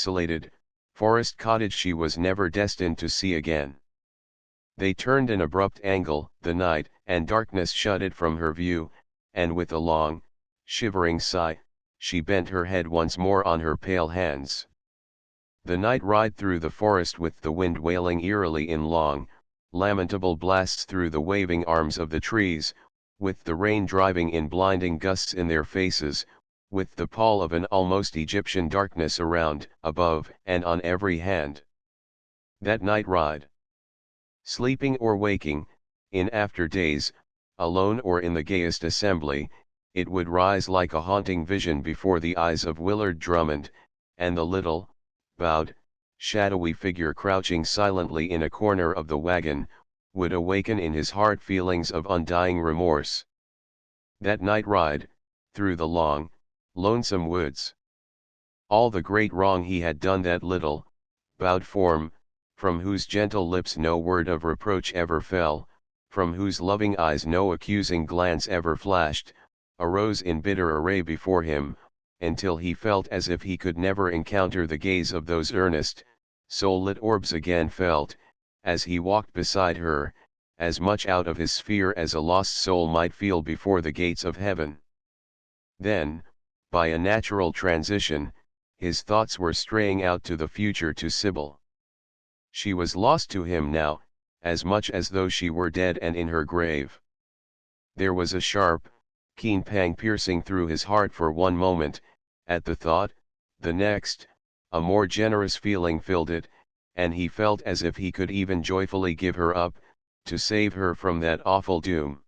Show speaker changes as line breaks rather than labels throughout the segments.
Isolated, forest cottage she was never destined to see again. They turned an abrupt angle, the night and darkness shut it from her view, and with a long, shivering sigh, she bent her head once more on her pale hands. The night ride through the forest with the wind wailing eerily in long, lamentable blasts through the waving arms of the trees, with the rain driving in blinding gusts in their faces, with the pall of an almost Egyptian darkness around, above, and on every hand. That night ride. Sleeping or waking, in after days, alone or in the gayest assembly, it would rise like a haunting vision before the eyes of Willard Drummond, and the little, bowed, shadowy figure crouching silently in a corner of the wagon, would awaken in his heart feelings of undying remorse. That night ride, through the long, lonesome woods. All the great wrong he had done that little, bowed form, from whose gentle lips no word of reproach ever fell, from whose loving eyes no accusing glance ever flashed, arose in bitter array before him, until he felt as if he could never encounter the gaze of those earnest, soul-lit orbs again, felt, as he walked beside her, as much out of his sphere as a lost soul might feel before the gates of heaven. Then, by a natural transition, his thoughts were straying out to the future, to Sybil. She was lost to him now, as much as though she were dead and in her grave. There was a sharp, keen pang piercing through his heart for one moment, at the thought; the next, a more generous feeling filled it, and he felt as if he could even joyfully give her up, to save her from that awful doom.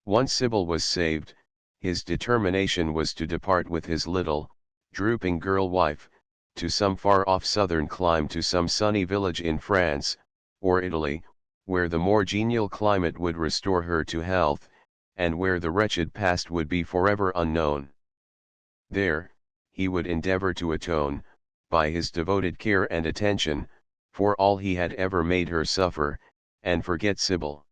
Once Sybil was saved, his determination was to depart with his little, drooping girl wife, to some far-off southern clime, to some sunny village in France, or Italy, where the more genial climate would restore her to health, and where the wretched past would be forever unknown. There, he would endeavor to atone, by his devoted care and attention, for all he had ever made her suffer, and forget Sybil.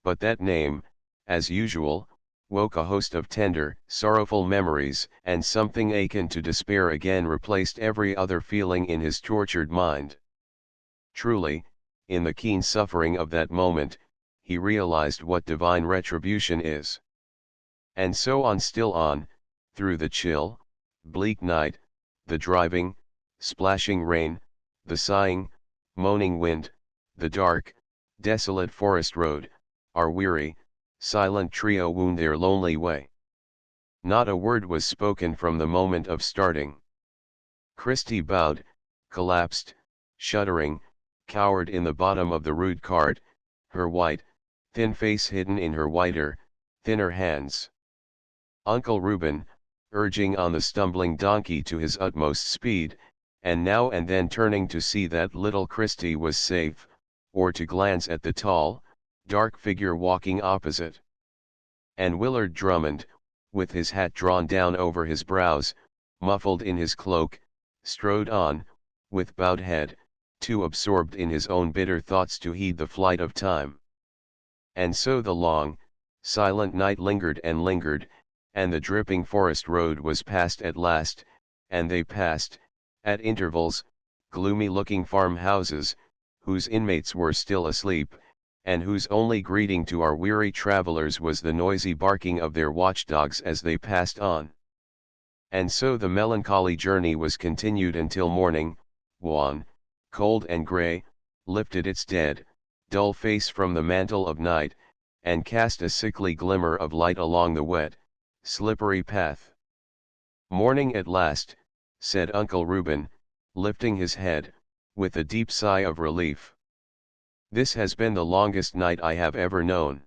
But that name, as usual, woke a host of tender, sorrowful memories, and something akin to despair again replaced every other feeling in his tortured mind. Truly, in the keen suffering of that moment, he realized what divine retribution is. And so on, still on, through the chill, bleak night, the driving, splashing rain, the sighing, moaning wind, the dark, desolate forest road, our weary, silent trio wound their lonely way. Not a word was spoken from the moment of starting. Christie bowed, collapsed, shuddering, cowered in the bottom of the rude cart, her white, thin face hidden in her whiter, thinner hands. Uncle Reuben, urging on the stumbling donkey to his utmost speed, and now and then turning to see that little Christie was safe, or to glance at the tall, dark figure walking opposite. And Willard Drummond, with his hat drawn down over his brows, muffled in his cloak, strode on, with bowed head, too absorbed in his own bitter thoughts to heed the flight of time. And so the long, silent night lingered and lingered, and the dripping forest road was passed at last, and they passed, at intervals, gloomy-looking farmhouses, whose inmates were still asleep, and whose only greeting to our weary travelers was the noisy barking of their watchdogs as they passed on. And so the melancholy journey was continued until morning, wan, cold and grey, lifted its dead, dull face from the mantle of night, and cast a sickly glimmer of light along the wet, slippery path. "Morning at last," said Uncle Reuben, lifting his head, with a deep sigh of relief. "This has been the longest night I have ever known."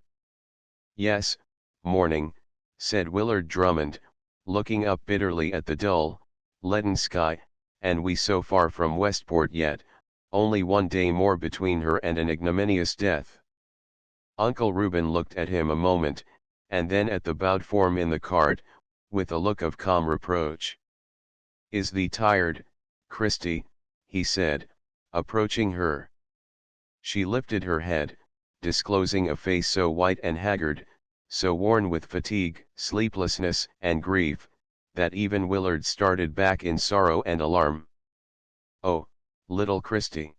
"Yes, morning," said Willard Drummond, looking up bitterly at the dull, leaden sky, "and we so far from Westport yet, only one day more between her and an ignominious death." Uncle Reuben looked at him a moment, and then at the bowed form in the cart, with a look of calm reproach. "Is thee tired, Christie?" he said, approaching her. She lifted her head, disclosing a face so white and haggard, so worn with fatigue, sleeplessness, and grief, that even Willard started back in sorrow and alarm. "Oh, little Christie.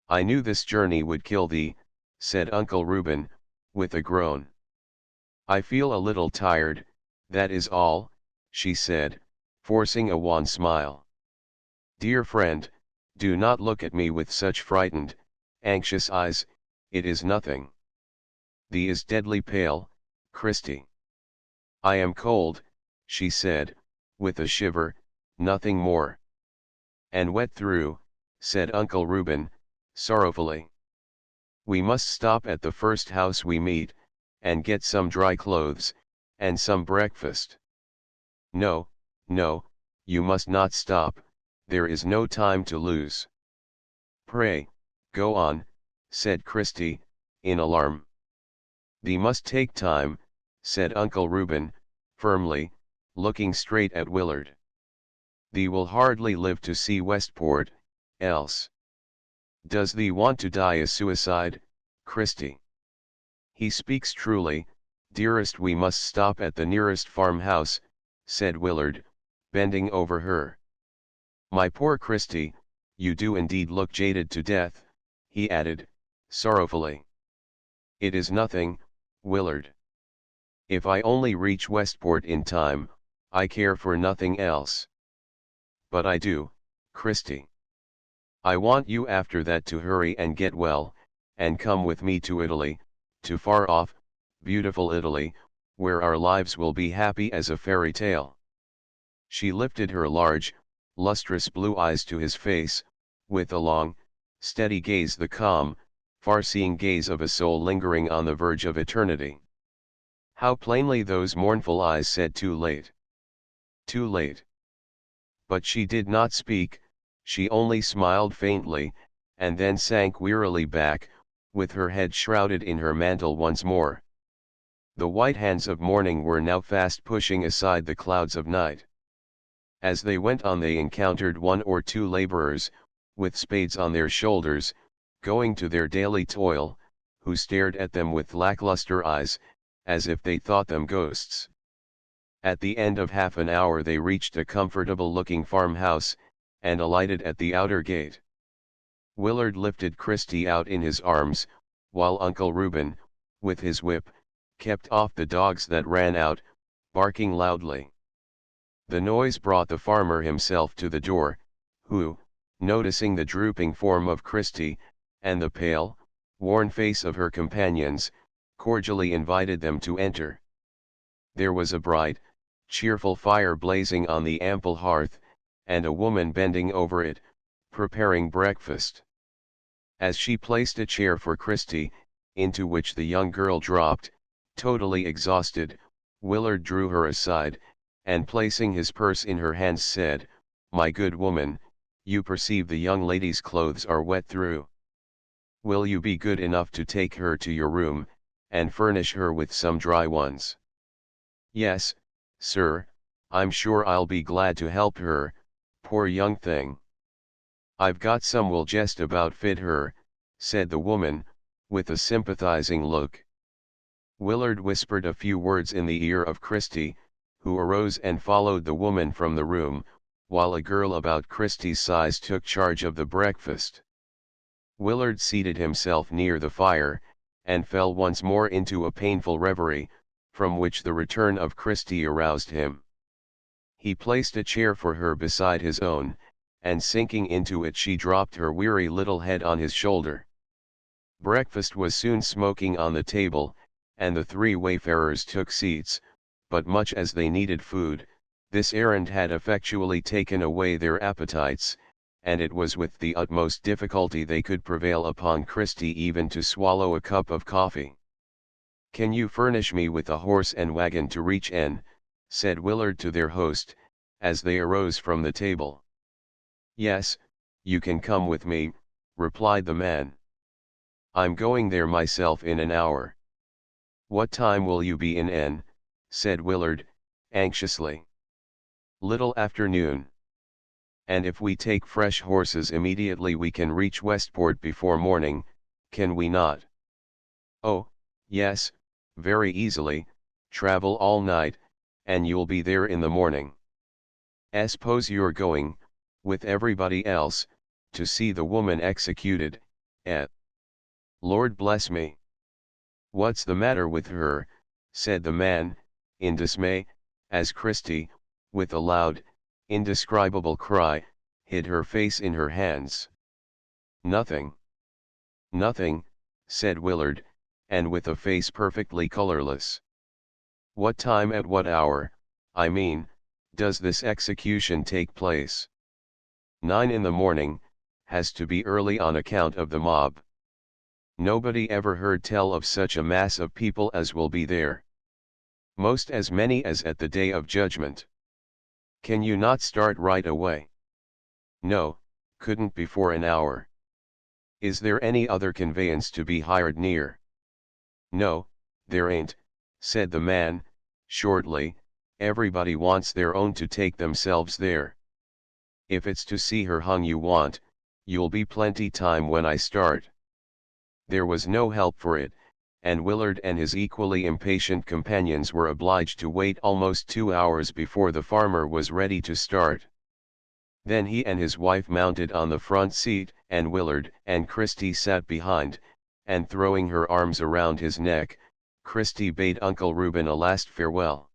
I knew this journey would kill thee," said Uncle Reuben, with a groan. "I feel a little tired, that is all," she said, forcing a wan smile. "Dear friend, do not look at me with such frightened, anxious eyes, it is nothing. Thee is deadly pale, Christie." "I am cold," she said, with a shiver, "nothing more." "And wet through," said Uncle Reuben, sorrowfully. "We must stop at the first house we meet, and get some dry clothes, and some breakfast." "No, no, you must not stop, there is no time to lose." "Pray, go on," said Christie, in alarm. "Thee must take time," said Uncle Reuben, firmly, looking straight at Willard. "Thee will hardly live to see Westport, else. Does thee want to die a suicide, Christie?" "He speaks truly, dearest, we must stop at the nearest farmhouse," said Willard, bending over her. "My poor Christie, you do indeed look jaded to death," he added, sorrowfully. "It is nothing, Willard. If I only reach Westport in time, I care for nothing else. But I do, Christie. I want you after that to hurry and get well, and come with me to Italy, to far off, beautiful Italy, where our lives will be happy as a fairy tale." She lifted her large, lustrous blue eyes to his face, with a long, steady gaze, the calm, far-seeing gaze of a soul lingering on the verge of eternity. How plainly those mournful eyes said, "Too late. Too late." But she did not speak, she only smiled faintly, and then sank wearily back, with her head shrouded in her mantle once more. The white hands of morning were now fast pushing aside the clouds of night. As they went on they encountered one or two laborers, with spades on their shoulders, going to their daily toil, who stared at them with lackluster eyes, as if they thought them ghosts. At the end of half an hour they reached a comfortable-looking farmhouse, and alighted at the outer gate. Willard lifted Christie out in his arms, while Uncle Reuben, with his whip, kept off the dogs that ran out, barking loudly. The noise brought the farmer himself to the door, who, noticing the drooping form of Christie, and the pale, worn face of her companions, cordially invited them to enter. There was a bright, cheerful fire blazing on the ample hearth, and a woman bending over it, preparing breakfast. As she placed a chair for Christie, into which the young girl dropped, totally exhausted, Willard drew her aside, and placing his purse in her hands said, "My good woman, you perceive the young lady's clothes are wet through. Will you be good enough to take her to your room, and furnish her with some dry ones?" "Yes, sir, I'm sure I'll be glad to help her, poor young thing. I've got some will just about fit her," said the woman, with a sympathizing look. Willard whispered a few words in the ear of Christie, who arose and followed the woman from the room, while a girl about Christie's size took charge of the breakfast. Willard seated himself near the fire, and fell once more into a painful reverie, from which the return of Christie aroused him. He placed a chair for her beside his own, and sinking into it she dropped her weary little head on his shoulder. Breakfast was soon smoking on the table, and the three wayfarers took seats, but much as they needed food, this errand had effectually taken away their appetites, and it was with the utmost difficulty they could prevail upon Christie even to swallow a cup of coffee. "Can you furnish me with a horse and wagon to reach N?" said Willard to their host, as they arose from the table. "Yes, you can come with me," replied the man. "I'm going there myself in an hour." "What time will you be in N?" said Willard, anxiously. "Little after noon. And if we take fresh horses immediately we can reach Westport before morning, can we not?" "Oh, yes, very easily, travel all night, and you'll be there in the morning." "Suppose you're going, with everybody else, to see the woman executed, Lord bless me. What's the matter with her, said the man, in dismay, as Christie, with a loud, indescribable cry, hid her face in her hands. Nothing. Nothing, said Willard, and with a face perfectly colorless. What time at what hour, I mean, does this execution take place? 9 in the morning, has to be early on account of the mob. Nobody ever heard tell of such a mass of people as will be there. Most as many as at the Day of Judgment. Can you not start right away? No, couldn't before an hour. Is there any other conveyance to be hired near? No, there ain't, said the man, shortly. Everybody wants their own to take themselves there. If it's to see her hung you want, you'll be plenty time when I start. There was no help for it, and Willard and his equally impatient companions were obliged to wait almost 2 hours before the farmer was ready to start. Then he and his wife mounted on the front seat, and Willard and Christie sat behind, and throwing her arms around his neck, Christie bade Uncle Reuben a last farewell.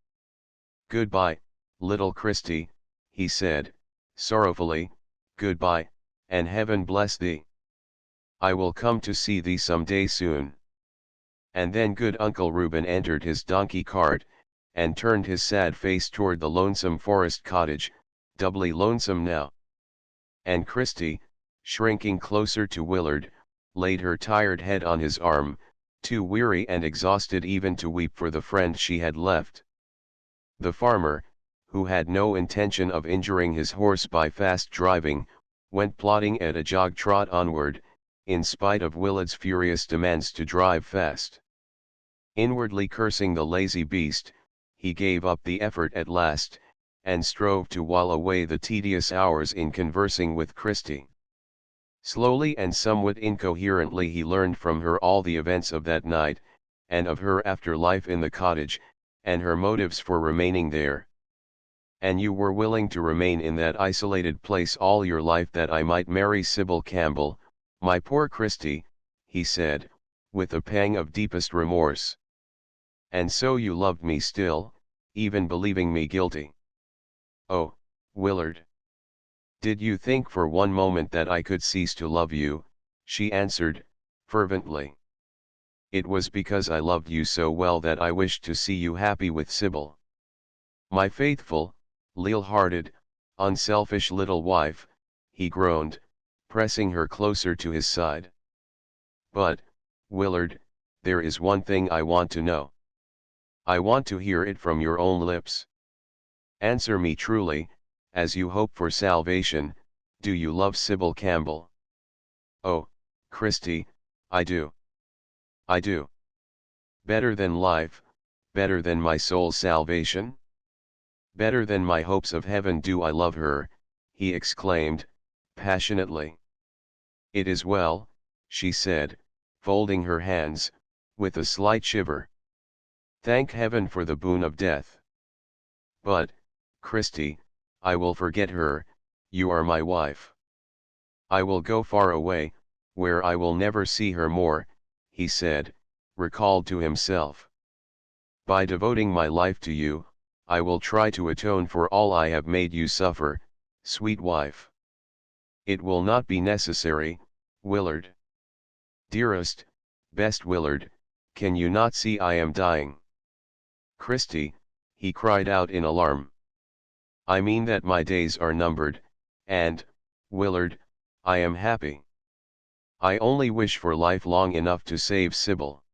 "Goodbye, little Christie," he said, sorrowfully, "goodbye, and heaven bless thee. I will come to see thee some day soon." And then good Uncle Reuben entered his donkey cart, and turned his sad face toward the lonesome forest cottage, doubly lonesome now. And Christie, shrinking closer to Willard, laid her tired head on his arm, too weary and exhausted even to weep for the friend she had left. The farmer, who had no intention of injuring his horse by fast driving, went plodding at a jog trot onward, in spite of Willard's furious demands to drive fast. Inwardly cursing the lazy beast, he gave up the effort at last, and strove to while away the tedious hours in conversing with Christie. Slowly and somewhat incoherently he learned from her all the events of that night, and of her after life in the cottage, and her motives for remaining there. "And you were willing to remain in that isolated place all your life that I might marry Sybil Campbell, my poor Christie," he said, with a pang of deepest remorse. "And so you loved me still, even believing me guilty." "Oh, Willard! Did you think for one moment that I could cease to love you?" she answered, fervently. "It was because I loved you so well that I wished to see you happy with Sybil. My faithful, leal-hearted, unselfish little wife," he groaned, pressing her closer to his side. "But, Willard, there is one thing I want to know. I want to hear it from your own lips. Answer me truly, as you hope for salvation, do you love Sybil Campbell?" "Oh, Christie, I do. I do. Better than life, better than my soul's salvation? Better than my hopes of heaven do I love her," he exclaimed, passionately. "It is well," she said, folding her hands, with a slight shiver. "Thank heaven for the boon of death. But, Christie, I will forget her, you are my wife. I will go far away, where I will never see her more," he said, recalled to himself. "By devoting my life to you, I will try to atone for all I have made you suffer, sweet wife. It will not be necessary, Willard. Dearest, best Willard, can you not see I am dying?" "Christie," he cried out in alarm. "I mean that my days are numbered, and, Willard, I am happy. I only wish for life long enough to save Sybil."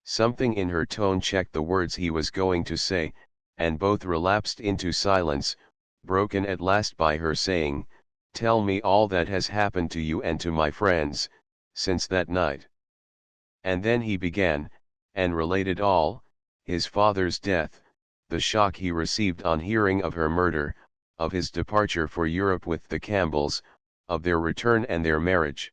Something in her tone checked the words he was going to say, and both relapsed into silence, broken at last by her saying, "Tell me all that has happened to you and to my friends, since that night." And then he began, and related all, his father's death, the shock he received on hearing of her murder, of his departure for Europe with the Campbells, of their return and their marriage.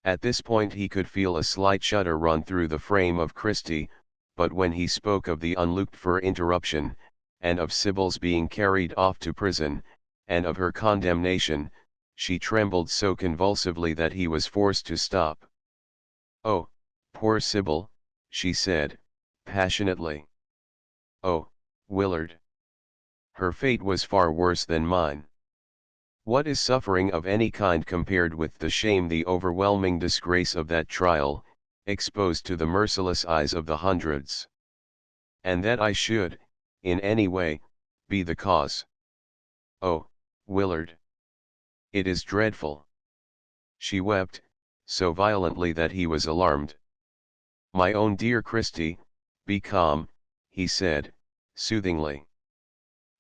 At this point he could feel a slight shudder run through the frame of Christie, but when he spoke of the unlooked-for interruption, and of Sybil's being carried off to prison, and of her condemnation, she trembled so convulsively that he was forced to stop. "Oh, poor Sybil," she said, passionately. "Oh, Willard. Her fate was far worse than mine. What is suffering of any kind compared with the shame, the overwhelming disgrace of that trial, exposed to the merciless eyes of the hundreds? And that I should, in any way, be the cause. Oh, Willard. It is dreadful." She wept, so violently that he was alarmed. "My own dear Christie, be calm," he said, soothingly.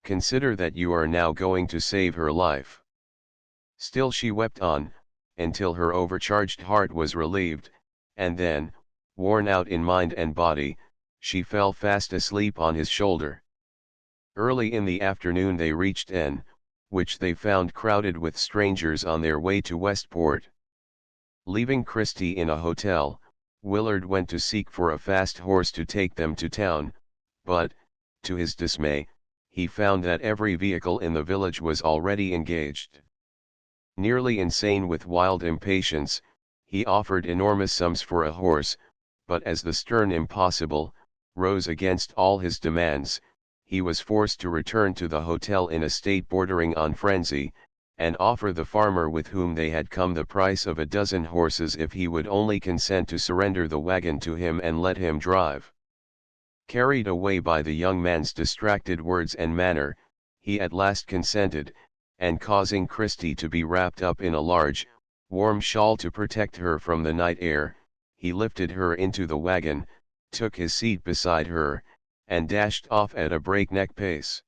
"Consider that you are now going to save her life." Still she wept on, until her overcharged heart was relieved, and then, worn out in mind and body, she fell fast asleep on his shoulder. Early in the afternoon they reached N, which they found crowded with strangers on their way to Westport. Leaving Christie in a hotel, Willard went to seek for a fast horse to take them to town, but, to his dismay, he found that every vehicle in the village was already engaged. Nearly insane with wild impatience, he offered enormous sums for a horse, but as the stern impossible rose against all his demands, he was forced to return to the hotel in a state bordering on frenzy, and offer the farmer with whom they had come the price of a dozen horses if he would only consent to surrender the wagon to him and let him drive. Carried away by the young man's distracted words and manner, he at last consented, and causing Christie to be wrapped up in a large, warm shawl to protect her from the night air, he lifted her into the wagon, took his seat beside her, and dashed off at a breakneck pace.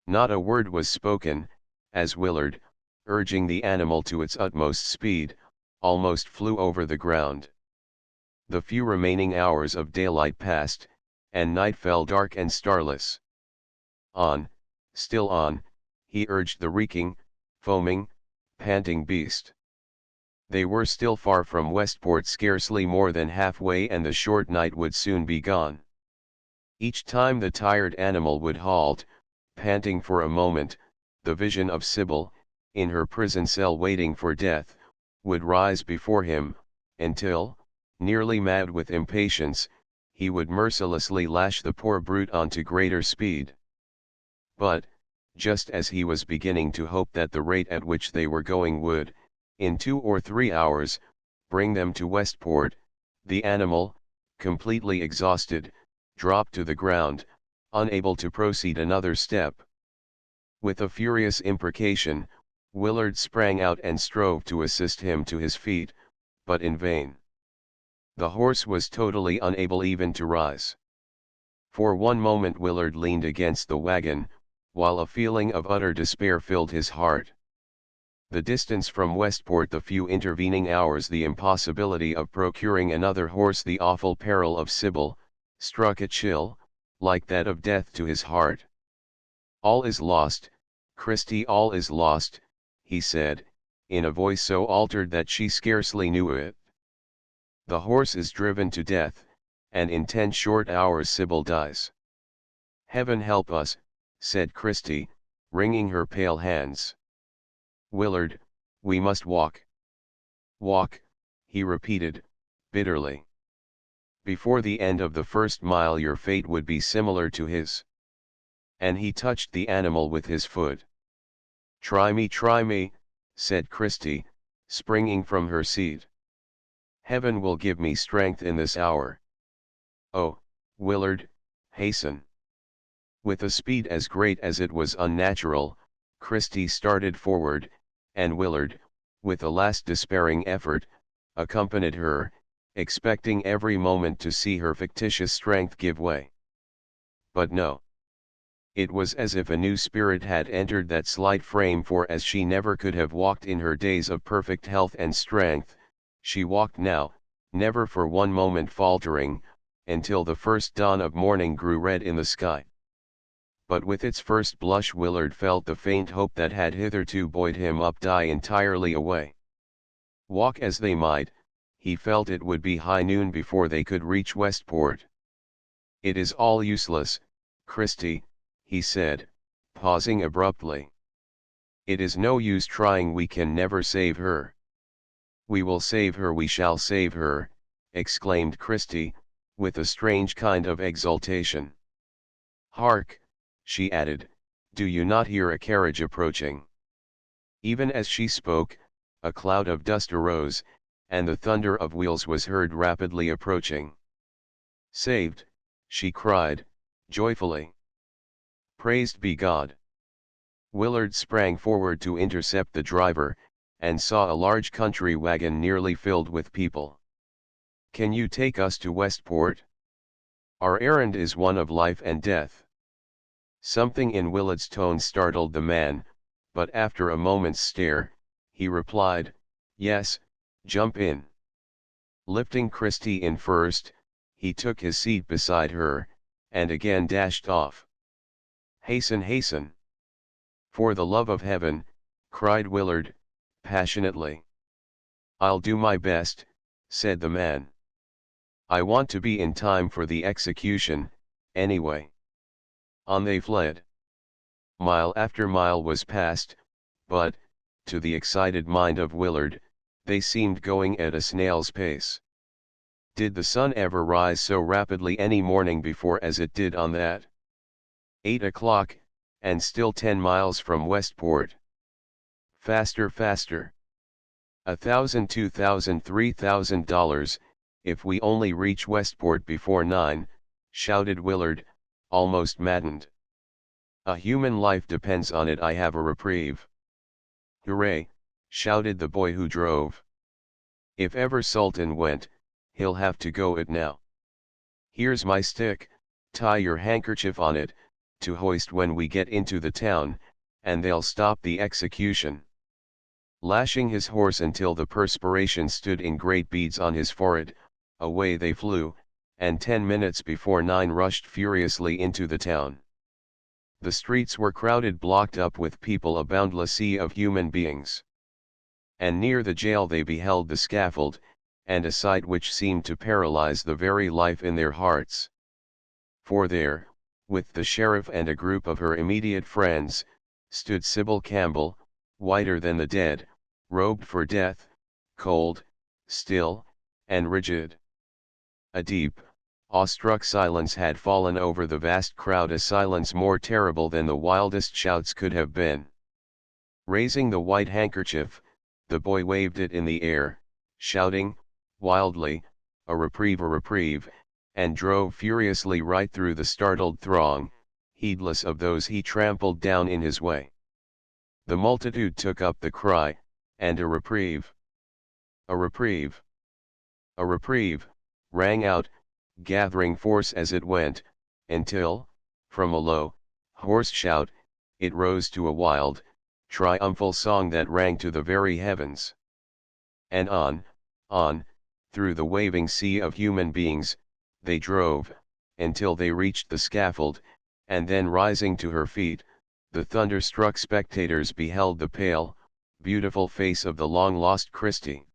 Not a word was spoken, as Willard, urging the animal to its utmost speed, almost flew over the ground. The few remaining hours of daylight passed, and night fell dark and starless. On, still on, he urged the reeking, foaming, panting beast. They were still far from Westport, scarcely more than halfway, and the short night would soon be gone. Each time the tired animal would halt, panting for a moment, the vision of Sybil, in her prison cell waiting for death, would rise before him, until, nearly mad with impatience, he would mercilessly lash the poor brute on to greater speed. But, just as he was beginning to hope that the rate at which they were going would, in 2 or 3 hours, bring them to Westport, the animal, completely exhausted, dropped to the ground, unable to proceed another step. With a furious imprecation, Willard sprang out and strove to assist him to his feet, but in vain. The horse was totally unable even to rise. For one moment Willard leaned against the wagon, while a feeling of utter despair filled his heart. The distance from Westport, the few intervening hours, the impossibility of procuring another horse, the awful peril of Sybil, struck a chill, like that of death, to his heart. "All is lost, Christie, all is lost," he said, in a voice so altered that she scarcely knew it. "The horse is driven to death, and in 10 short hours Sybil dies." "Heaven help us," said Christie, wringing her pale hands. "Willard, we must walk." "Walk," he repeated, bitterly. "Before the end of the first mile your fate would be similar to his." And he touched the animal with his foot. Try me," said Christie, springing from her seat. "Heaven will give me strength in this hour. Oh, Willard, hasten." With a speed as great as it was unnatural, Christie started forward, and Willard, with a last despairing effort, accompanied her, expecting every moment to see her fictitious strength give way. But no. It was as if a new spirit had entered that slight frame, for as she never could have walked in her days of perfect health and strength, she walked now, never for one moment faltering, until the first dawn of morning grew red in the sky. But with its first blush Willard felt the faint hope that had hitherto buoyed him up die entirely away. Walk as they might, he felt it would be high noon before they could reach Westport. "It is all useless, Christie," he said, pausing abruptly. It is no use trying, we can never save her. We will save her, we shall save her, exclaimed Christie, with a strange kind of exultation. Hark, she added, do you not hear a carriage approaching? Even as she spoke, a cloud of dust arose, and the thunder of wheels was heard rapidly approaching. Saved, she cried, joyfully. Praised be God. Willard sprang forward to intercept the driver, and saw a large country wagon nearly filled with people. Can you take us to Westport? Our errand is one of life and death. Something in Willard's tone startled the man, but after a moment's stare, he replied, yes, jump in. Lifting Christie in first, he took his seat beside her, and again dashed off. Hasten, hasten! For the love of heaven, cried Willard, passionately. I'll do my best, said the man. I want to be in time for the execution, anyway. On they fled. Mile after mile was passed, but, to the excited mind of Willard, they seemed going at a snail's pace. Did the sun ever rise so rapidly any morning before as it did on that? 8 o'clock, and still 10 miles from Westport. Faster, faster. $1,000, $2,000, $3,000, if we only reach Westport before 9, shouted Willard, almost maddened. A human life depends on it, I have a reprieve. Hooray, shouted the boy who drove. If ever Sultan went, he'll have to go it now. Here's my stick, tie your handkerchief on it, to hoist when we get into the town, and they'll stop the execution. Lashing his horse until the perspiration stood in great beads on his forehead, away they flew, and 10 minutes before 9 rushed furiously into the town. The streets were crowded, blocked up with people, a boundless sea of human beings. And near the jail they beheld the scaffold, and a sight which seemed to paralyze the very life in their hearts. For there, with the sheriff and a group of her immediate friends, stood Sybil Campbell, whiter than the dead, robed for death, cold, still, and rigid. A deep, awestruck silence had fallen over the vast crowd, a silence more terrible than the wildest shouts could have been. Raising the white handkerchief, the boy waved it in the air, shouting, wildly, a reprieve, and drove furiously right through the startled throng, heedless of those he trampled down in his way. The multitude took up the cry, and a reprieve! A reprieve! A reprieve! Rang out, gathering force as it went, until, from a low, hoarse shout, it rose to a wild, triumphal song that rang to the very heavens. And on, through the waving sea of human beings, they drove, until they reached the scaffold, and then rising to her feet, the thunderstruck spectators beheld the pale, beautiful face of the long-lost Christie.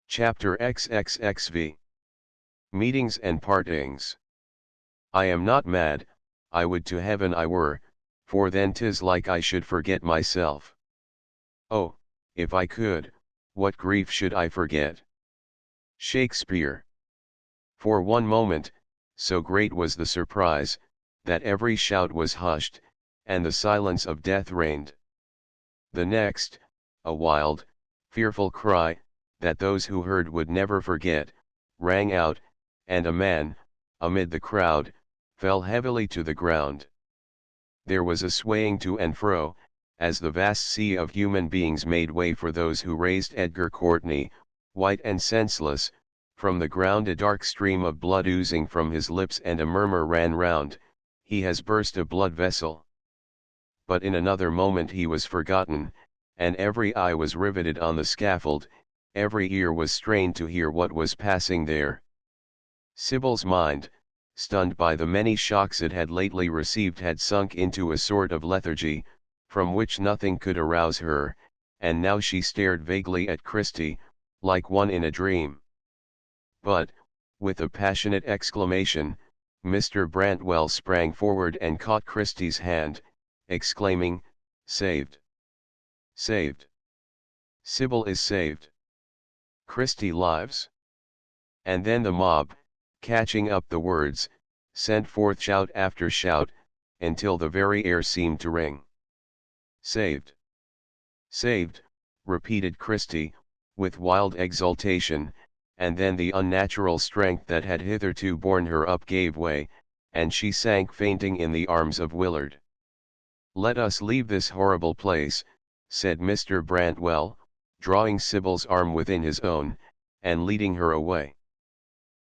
Chapter XXXV. Meetings and Partings. I am not mad, I would to heaven I were, for then 'tis like I should forget myself. Oh, if I could, what grief should I forget? Shakespeare. For one moment, so great was the surprise, that every shout was hushed, and the silence of death reigned. The next, a wild, fearful cry, that those who heard would never forget, rang out, and a man, amid the crowd, fell heavily to the ground. There was a swaying to and fro, as the vast sea of human beings made way for those who raised Edgar Courtney, white and senseless, from the ground, a dark stream of blood oozing from his lips, and a murmur ran round, he has burst a blood vessel. But in another moment he was forgotten, and every eye was riveted on the scaffold, every ear was strained to hear what was passing there. Sybil's mind, stunned by the many shocks it had lately received, had sunk into a sort of lethargy, from which nothing could arouse her, and now she stared vaguely at Christie, like one in a dream. But, with a passionate exclamation, Mr. Brantwell sprang forward and caught Christie's hand, exclaiming, "Saved! Saved. Sybil is saved. Christie lives. And then the mob, catching up the words, sent forth shout after shout, until the very air seemed to ring. Saved. Saved, repeated Christie, with wild exultation, and then the unnatural strength that had hitherto borne her up gave way, and she sank fainting in the arms of Willard. "Let us leave this horrible place," said Mr. Brantwell, drawing Sybil's arm within his own, and leading her away.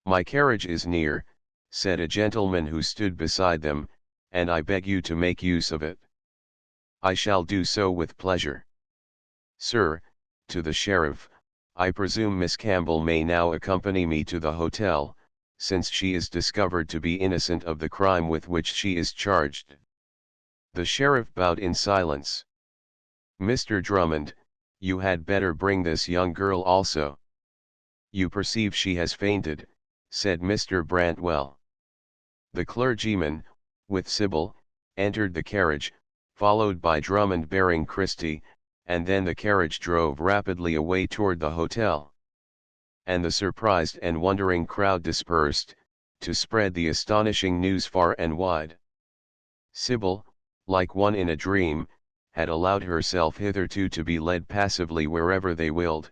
"My carriage is near," said a gentleman who stood beside them, "and I beg you to make use of it." "I shall do so with pleasure. Sir," to the sheriff, "I presume Miss Campbell may now accompany me to the hotel, since she is discovered to be innocent of the crime with which she is charged." The sheriff bowed in silence. "Mr. Drummond, you had better bring this young girl also. You perceive she has fainted," said Mr. Brantwell. The clergyman, with Sybil, entered the carriage, followed by Drummond bearing Christie, and then the carriage drove rapidly away toward the hotel. And the surprised and wondering crowd dispersed, to spread the astonishing news far and wide. Sybil, like one in a dream, had allowed herself hitherto to be led passively wherever they willed,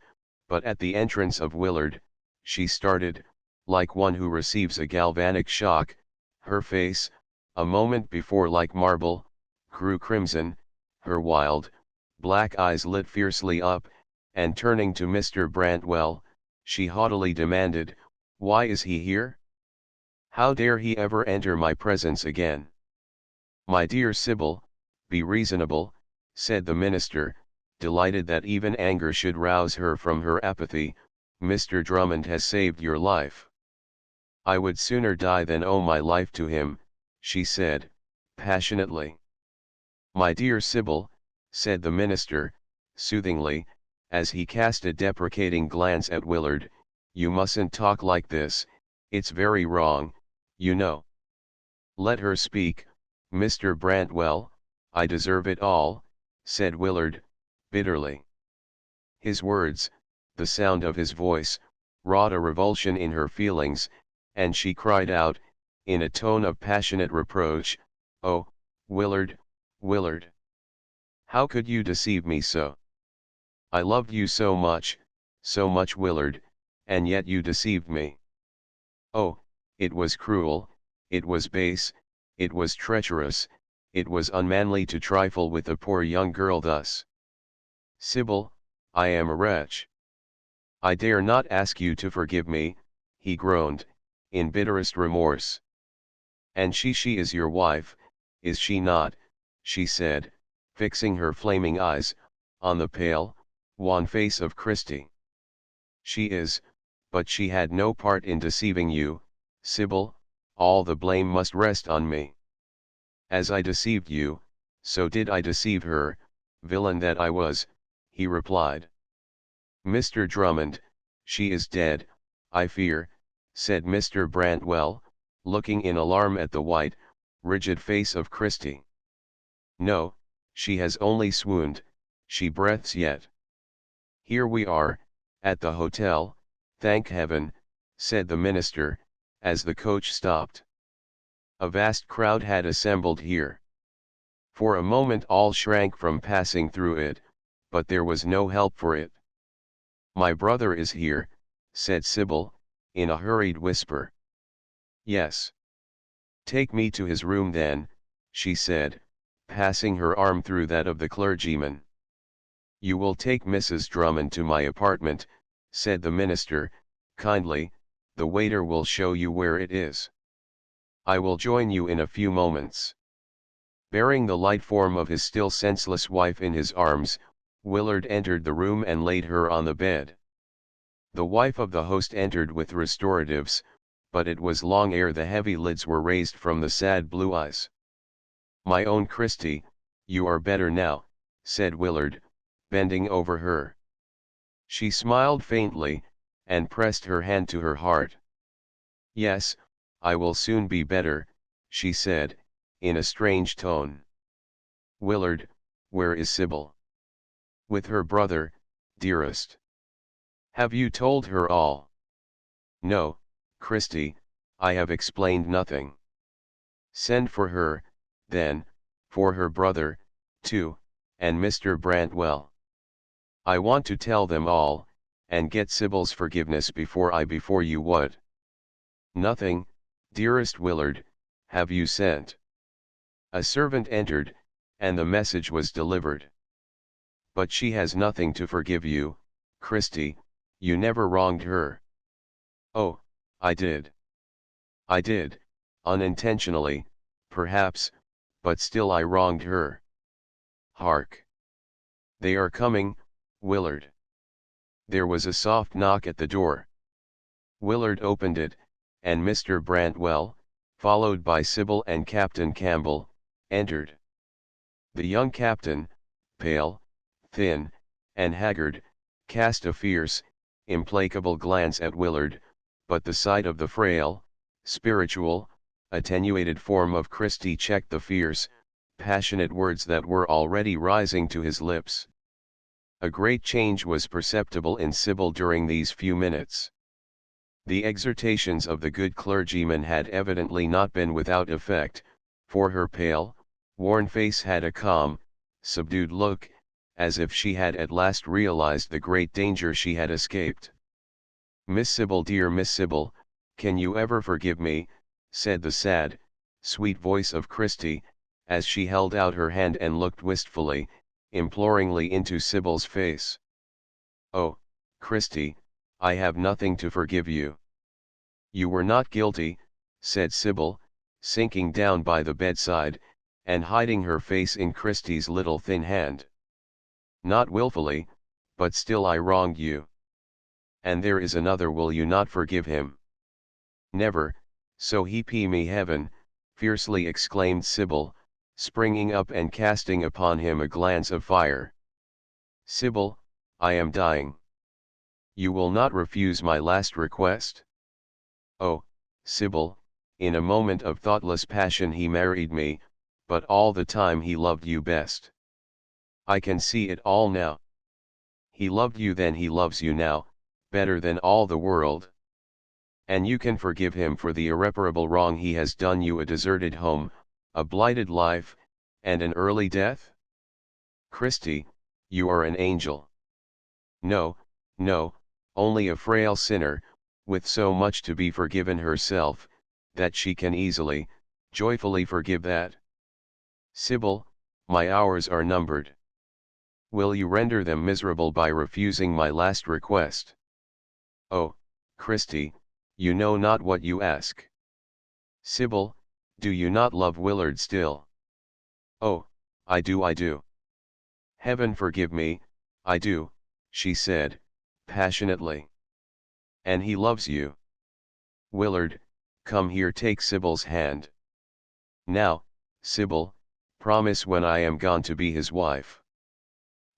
but at the entrance of Willard, she started, like one who receives a galvanic shock. Her face, a moment before like marble, grew crimson, her wild, black eyes lit fiercely up, and turning to Mr. Brantwell, she haughtily demanded, "Why is he here? How dare he ever enter my presence again?" "My dear Sybil, be reasonable," said the minister, delighted that even anger should rouse her from her apathy. "Mr. Drummond has saved your life." "I would sooner die than owe my life to him," she said, passionately. "My dear Sybil," said the minister, soothingly, as he cast a deprecating glance at Willard, "you mustn't talk like this, it's very wrong, you know." "Let her speak, Mr. Brantwell, I deserve it all," said Willard, bitterly. His words, the sound of his voice, wrought a revulsion in her feelings, and she cried out, in a tone of passionate reproach, "Oh, Willard, Willard! How could you deceive me so? I loved you so much, Willard, and yet you deceived me. Oh, it was cruel, it was base, it was treacherous, it was unmanly to trifle with a poor young girl thus. Sybil, I am a wretch. I dare not ask you to forgive me," he groaned, in bitterest remorse. "And she is your wife, is she not?" she said, fixing her flaming eyes, on the pale, wan face of Christie. "She is, but she had no part in deceiving you, Sybil, all the blame must rest on me. As I deceived you, so did I deceive her, villain that I was," he replied. "Mr. Drummond, she is dead, I fear," said Mr. Brantwell, looking in alarm at the white, rigid face of Christie. "No, she has only swooned, she breathes yet." "Here we are, at the hotel, thank heaven," said the minister, as the coach stopped. A vast crowd had assembled here. For a moment all shrank from passing through it, but there was no help for it. "My brother is here," said Sybil, in a hurried whisper. "Yes. Take me to his room then," she said, passing her arm through that of the clergyman. "You will take Mrs. Drummond to my apartment," said the minister, kindly, "the waiter will show you where it is. I will join you in a few moments." Bearing the light form of his still senseless wife in his arms, Willard entered the room and laid her on the bed. The wife of the host entered with restoratives, but it was long ere the heavy lids were raised from the sad blue eyes. "My own Christie, you are better now," said Willard, bending over her. She smiled faintly, and pressed her hand to her heart. "Yes, I will soon be better," she said, in a strange tone. "Willard, where is Sybil?" With her brother, dearest. Have you told her all? No, Christie, I have explained nothing. Send for her, then, for her brother, too, and Mr. Brantwell. I want to tell them all, and get Sybil's forgiveness before you what? Nothing, dearest Willard, have you sent? A servant entered, and the message was delivered. But she has nothing to forgive you, Christie, you never wronged her. Oh, I did. I did, unintentionally, perhaps, but still I wronged her. Hark! They are coming, Willard. There was a soft knock at the door. Willard opened it, and Mr. Brantwell, followed by Sybil and Captain Campbell, entered. The young captain, pale, thin, and haggard, cast a fierce, implacable glance at Willard, but the sight of the frail, spiritual, attenuated form of Christie checked the fierce, passionate words that were already rising to his lips. A great change was perceptible in Sybil during these few minutes. The exhortations of the good clergyman had evidently not been without effect, for her pale, worn face had a calm, subdued look, as if she had at last realized the great danger she had escaped. Miss Sybil, dear Miss Sybil, can you ever forgive me, said the sad, sweet voice of Christie, as she held out her hand and looked wistfully, imploringly into Sybil's face. Oh, Christie, I have nothing to forgive you. You were not guilty, said Sybil, sinking down by the bedside, and hiding her face in Christie's little thin hand. Not wilfully, but still I wronged you. And there is another, will you not forgive him? Never, so help me heaven, fiercely exclaimed Sybil, springing up and casting upon him a glance of fire. Sybil, I am dying. You will not refuse my last request? Oh, Sybil, in a moment of thoughtless passion he married me, but all the time he loved you best. I can see it all now. He loved you then, he loves you now, better than all the world. And you can forgive him for the irreparable wrong he has done you, a deserted home, a blighted life, and an early death? Christie, you are an angel. No, no, only a frail sinner, with so much to be forgiven herself, that she can easily, joyfully forgive that. Sybil, my hours are numbered. Will you render them miserable by refusing my last request? Oh, Christie, you know not what you ask. Sybil, do you not love Willard still? Oh, I do, I do. Heaven forgive me, I do, she said, passionately. And he loves you. Willard, come here, take Sybil's hand. Now, Sybil, promise when I am gone to be his wife.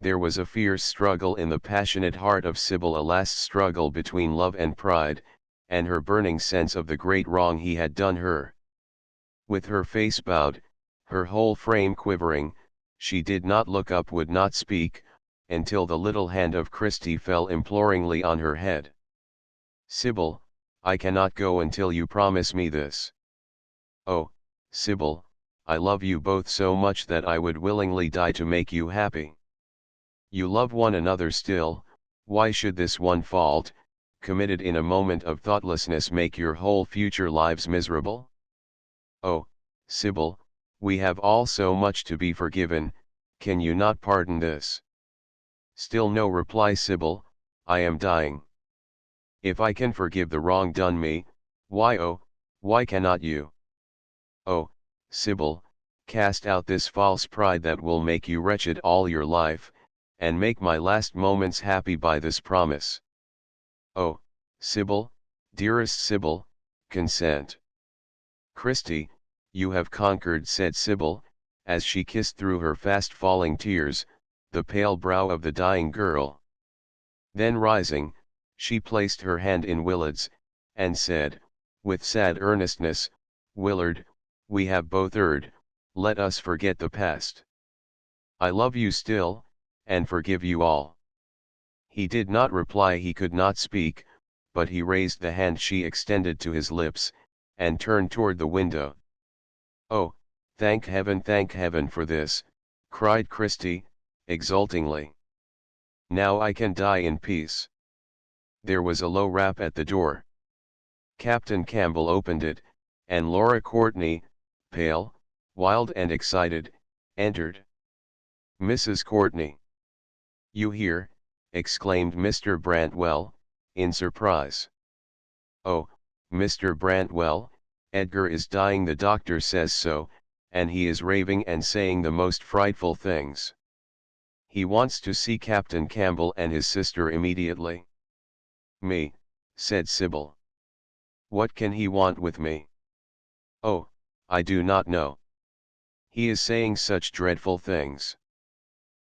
There was a fierce struggle in the passionate heart of Sybil, a last struggle between love and pride, and her burning sense of the great wrong he had done her. With her face bowed, her whole frame quivering, she did not look up, would not speak, until the little hand of Christie fell imploringly on her head. Sybil, I cannot go until you promise me this. Oh, Sybil, I love you both so much that I would willingly die to make you happy. You love one another still, why should this one fault, committed in a moment of thoughtlessness, make your whole future lives miserable? Oh, Sybil, we have all so much to be forgiven, can you not pardon this? Still no reply. Sybil, I am dying. If I can forgive the wrong done me, why cannot you? Oh, Sybil, cast out this false pride that will make you wretched all your life, and make my last moments happy by this promise. Oh, Sybil, dearest Sybil, consent. Christie, you have conquered, said Sybil, as she kissed through her fast falling tears, the pale brow of the dying girl. Then rising, she placed her hand in Willard's, and said, with sad earnestness, Willard, we have both erred, let us forget the past. I love you still, and forgive you all." He did not reply. He could not speak, but he raised the hand she extended to his lips, and turned toward the window. "Oh, thank heaven for this," cried Christie, exultingly. "Now I can die in peace." There was a low rap at the door. Captain Campbell opened it, and Laura Courtney, pale, wild and excited, entered. "Mrs. Courtney." "You here?" exclaimed Mr. Brantwell, in surprise. "Oh, Mr. Brantwell, Edgar is dying. The doctor says so, and he is raving and saying the most frightful things. He wants to see Captain Campbell and his sister immediately." "Me," said Sybil. "What can he want with me?" "Oh, I do not know. He is saying such dreadful things."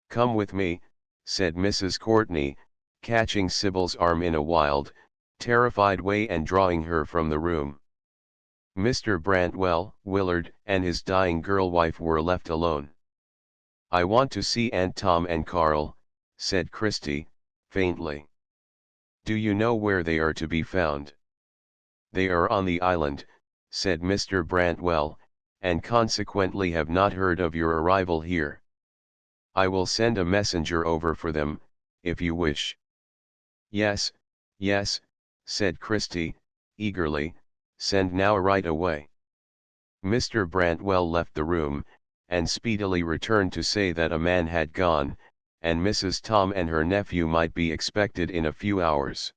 "Come with me," said Mrs. Courtney, catching Sybil's arm in a wild, terrified way and drawing her from the room. Mr. Brantwell, Willard, and his dying girl wife were left alone. "I want to see Aunt Tom and Carl," said Christie, faintly. "Do you know where they are to be found?" "They are on the island," said Mr. Brantwell, "and consequently have not heard of your arrival here. I will send a messenger over for them, if you wish." "Yes, yes," said Christie, eagerly, "send now right away." Mr. Brantwell left the room, and speedily returned to say that a man had gone, and Mrs. Tom and her nephew might be expected in a few hours.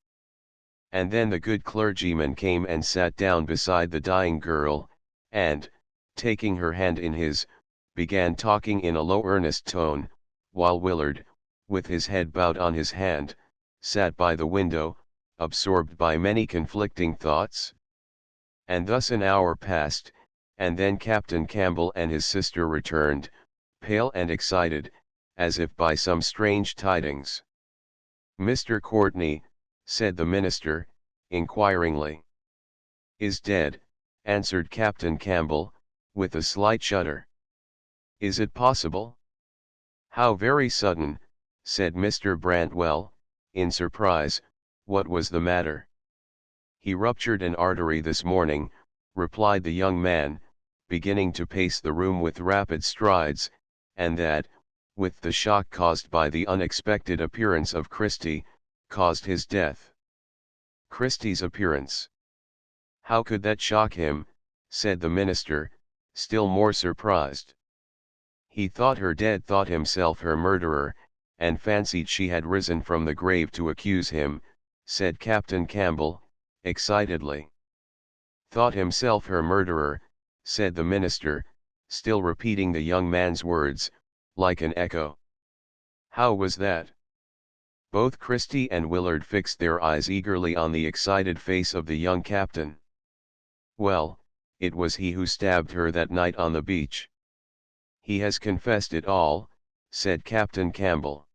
And then the good clergyman came and sat down beside the dying girl, and, taking her hand in his, began talking in a low earnest tone, while Willard, with his head bowed on his hand, sat by the window, absorbed by many conflicting thoughts. And thus an hour passed, and then Captain Campbell and his sister returned, pale and excited, as if by some strange tidings. "Mr. Courtney," said the minister, inquiringly. "Is dead," answered Captain Campbell, with a slight shudder. "Is it possible?" "How very sudden," said Mr. Brantwell, in surprise. "What was the matter?" "He ruptured an artery this morning," replied the young man, beginning to pace the room with rapid strides, "and that, with the shock caused by the unexpected appearance of Christie, caused his death." "Christie's appearance? How could that shock him?" said the minister, still more surprised. "He thought her dead, thought himself her murderer, and fancied she had risen from the grave to accuse him," said Captain Campbell, excitedly. "Thought himself her murderer," said the minister, still repeating the young man's words, like an echo. "How was that?" Both Christie and Willard fixed their eyes eagerly on the excited face of the young captain. "Well, it was he who stabbed her that night on the beach." "He has confessed it all," said Captain Campbell.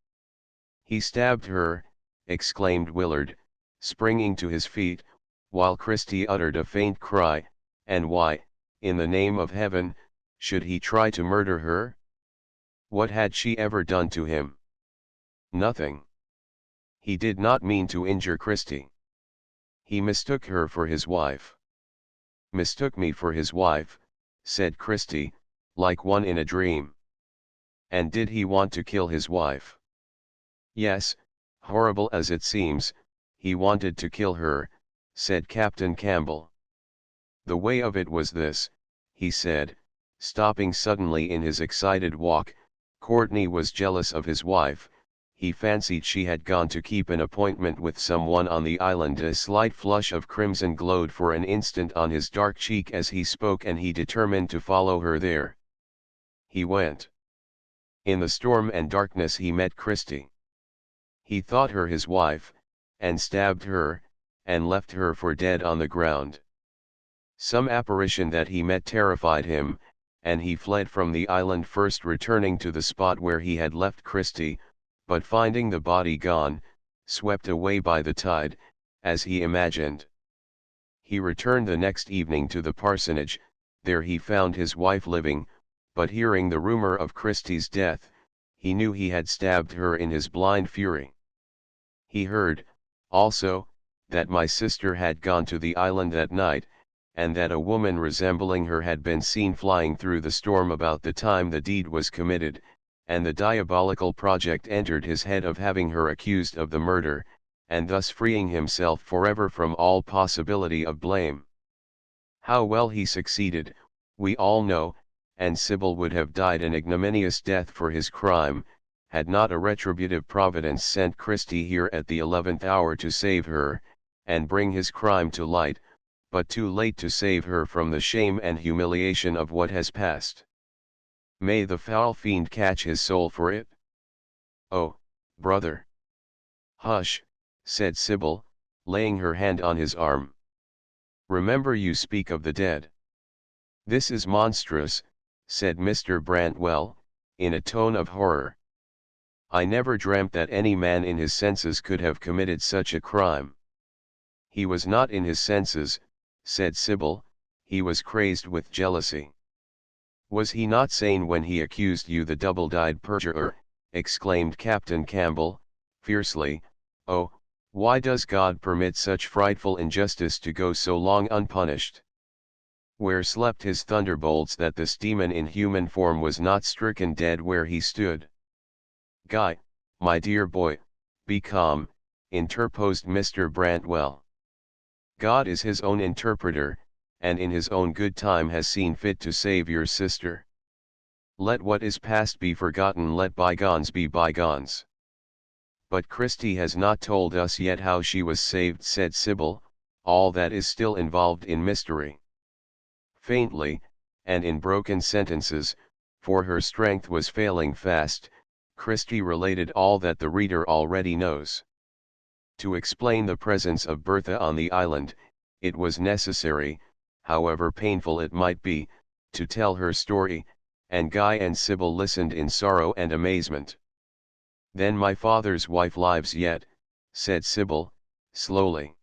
"He stabbed her," exclaimed Willard, springing to his feet, while Christie uttered a faint cry. "And why, in the name of heaven, should he try to murder her? What had she ever done to him?" "Nothing. He did not mean to injure Christie. He mistook her for his wife." "Mistook me for his wife," said Christie, like one in a dream. "And did he want to kill his wife?" "Yes, horrible as it seems, he wanted to kill her," said Captain Campbell. "The way of it was this," he said, stopping suddenly in his excited walk. "Courtney was jealous of his wife. He fancied she had gone to keep an appointment with someone on the island." A slight flush of crimson glowed for an instant on his dark cheek as he spoke, and he determined to follow her there. He went. In the storm and darkness he met Christie. He thought her his wife, and stabbed her, and left her for dead on the ground. Some apparition that he met terrified him, and he fled from the island, first returning to the spot where he had left Christie, but finding the body gone, swept away by the tide, as he imagined. He returned the next evening to the parsonage. There he found his wife living, but hearing the rumor of Christie's death, he knew he had stabbed her in his blind fury. He heard, also, that my sister had gone to the island that night, and that a woman resembling her had been seen flying through the storm about the time the deed was committed, and the diabolical project entered his head of having her accused of the murder, and thus freeing himself forever from all possibility of blame. How well he succeeded, we all know, and Sybil would have died an ignominious death for his crime, had not a retributive providence sent Christie here at the 11th hour to save her, and bring his crime to light, but too late to save her from the shame and humiliation of what has passed. May the foul fiend catch his soul for it. Oh, brother! Hush, said Sybil, laying her hand on his arm. Remember you speak of the dead. This is monstrous, said Mr. Brantwell, in a tone of horror. I never dreamt that any man in his senses could have committed such a crime. He was not in his senses, said Sybil, he was crazed with jealousy. Was he not sane when he accused you the double-dyed perjurer? Exclaimed Captain Campbell, fiercely. Oh, why does God permit such frightful injustice to go so long unpunished? Where slept his thunderbolts that this demon in human form was not stricken dead where he stood? Guy, my dear boy, be calm, interposed Mr. Brantwell. God is his own interpreter, and in his own good time has seen fit to save your sister. Let what is past be forgotten, let bygones be bygones. But Christie has not told us yet how she was saved, said Sybil, all that is still involved in mystery. Faintly, and in broken sentences, for her strength was failing fast, Christie related all that the reader already knows. To explain the presence of Bertha on the island, it was necessary, however painful it might be, to tell her story, and Guy and Sybil listened in sorrow and amazement. Then my father's wife lives yet, said Sybil, slowly.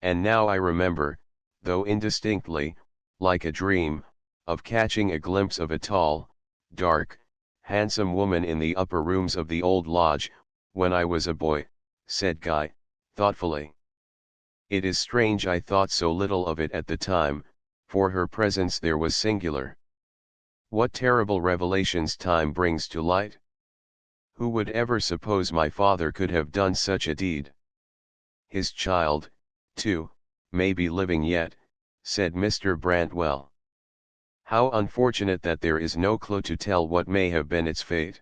And now I remember, though indistinctly, like a dream, of catching a glimpse of a tall, dark, handsome woman in the upper rooms of the old lodge, when I was a boy, said Guy, thoughtfully. It is strange I thought so little of it at the time, for her presence there was singular. What terrible revelations time brings to light! Who would ever suppose my father could have done such a deed? His child, too, may be living yet, said Mr. Brantwell. How unfortunate that there is no clue to tell what may have been its fate.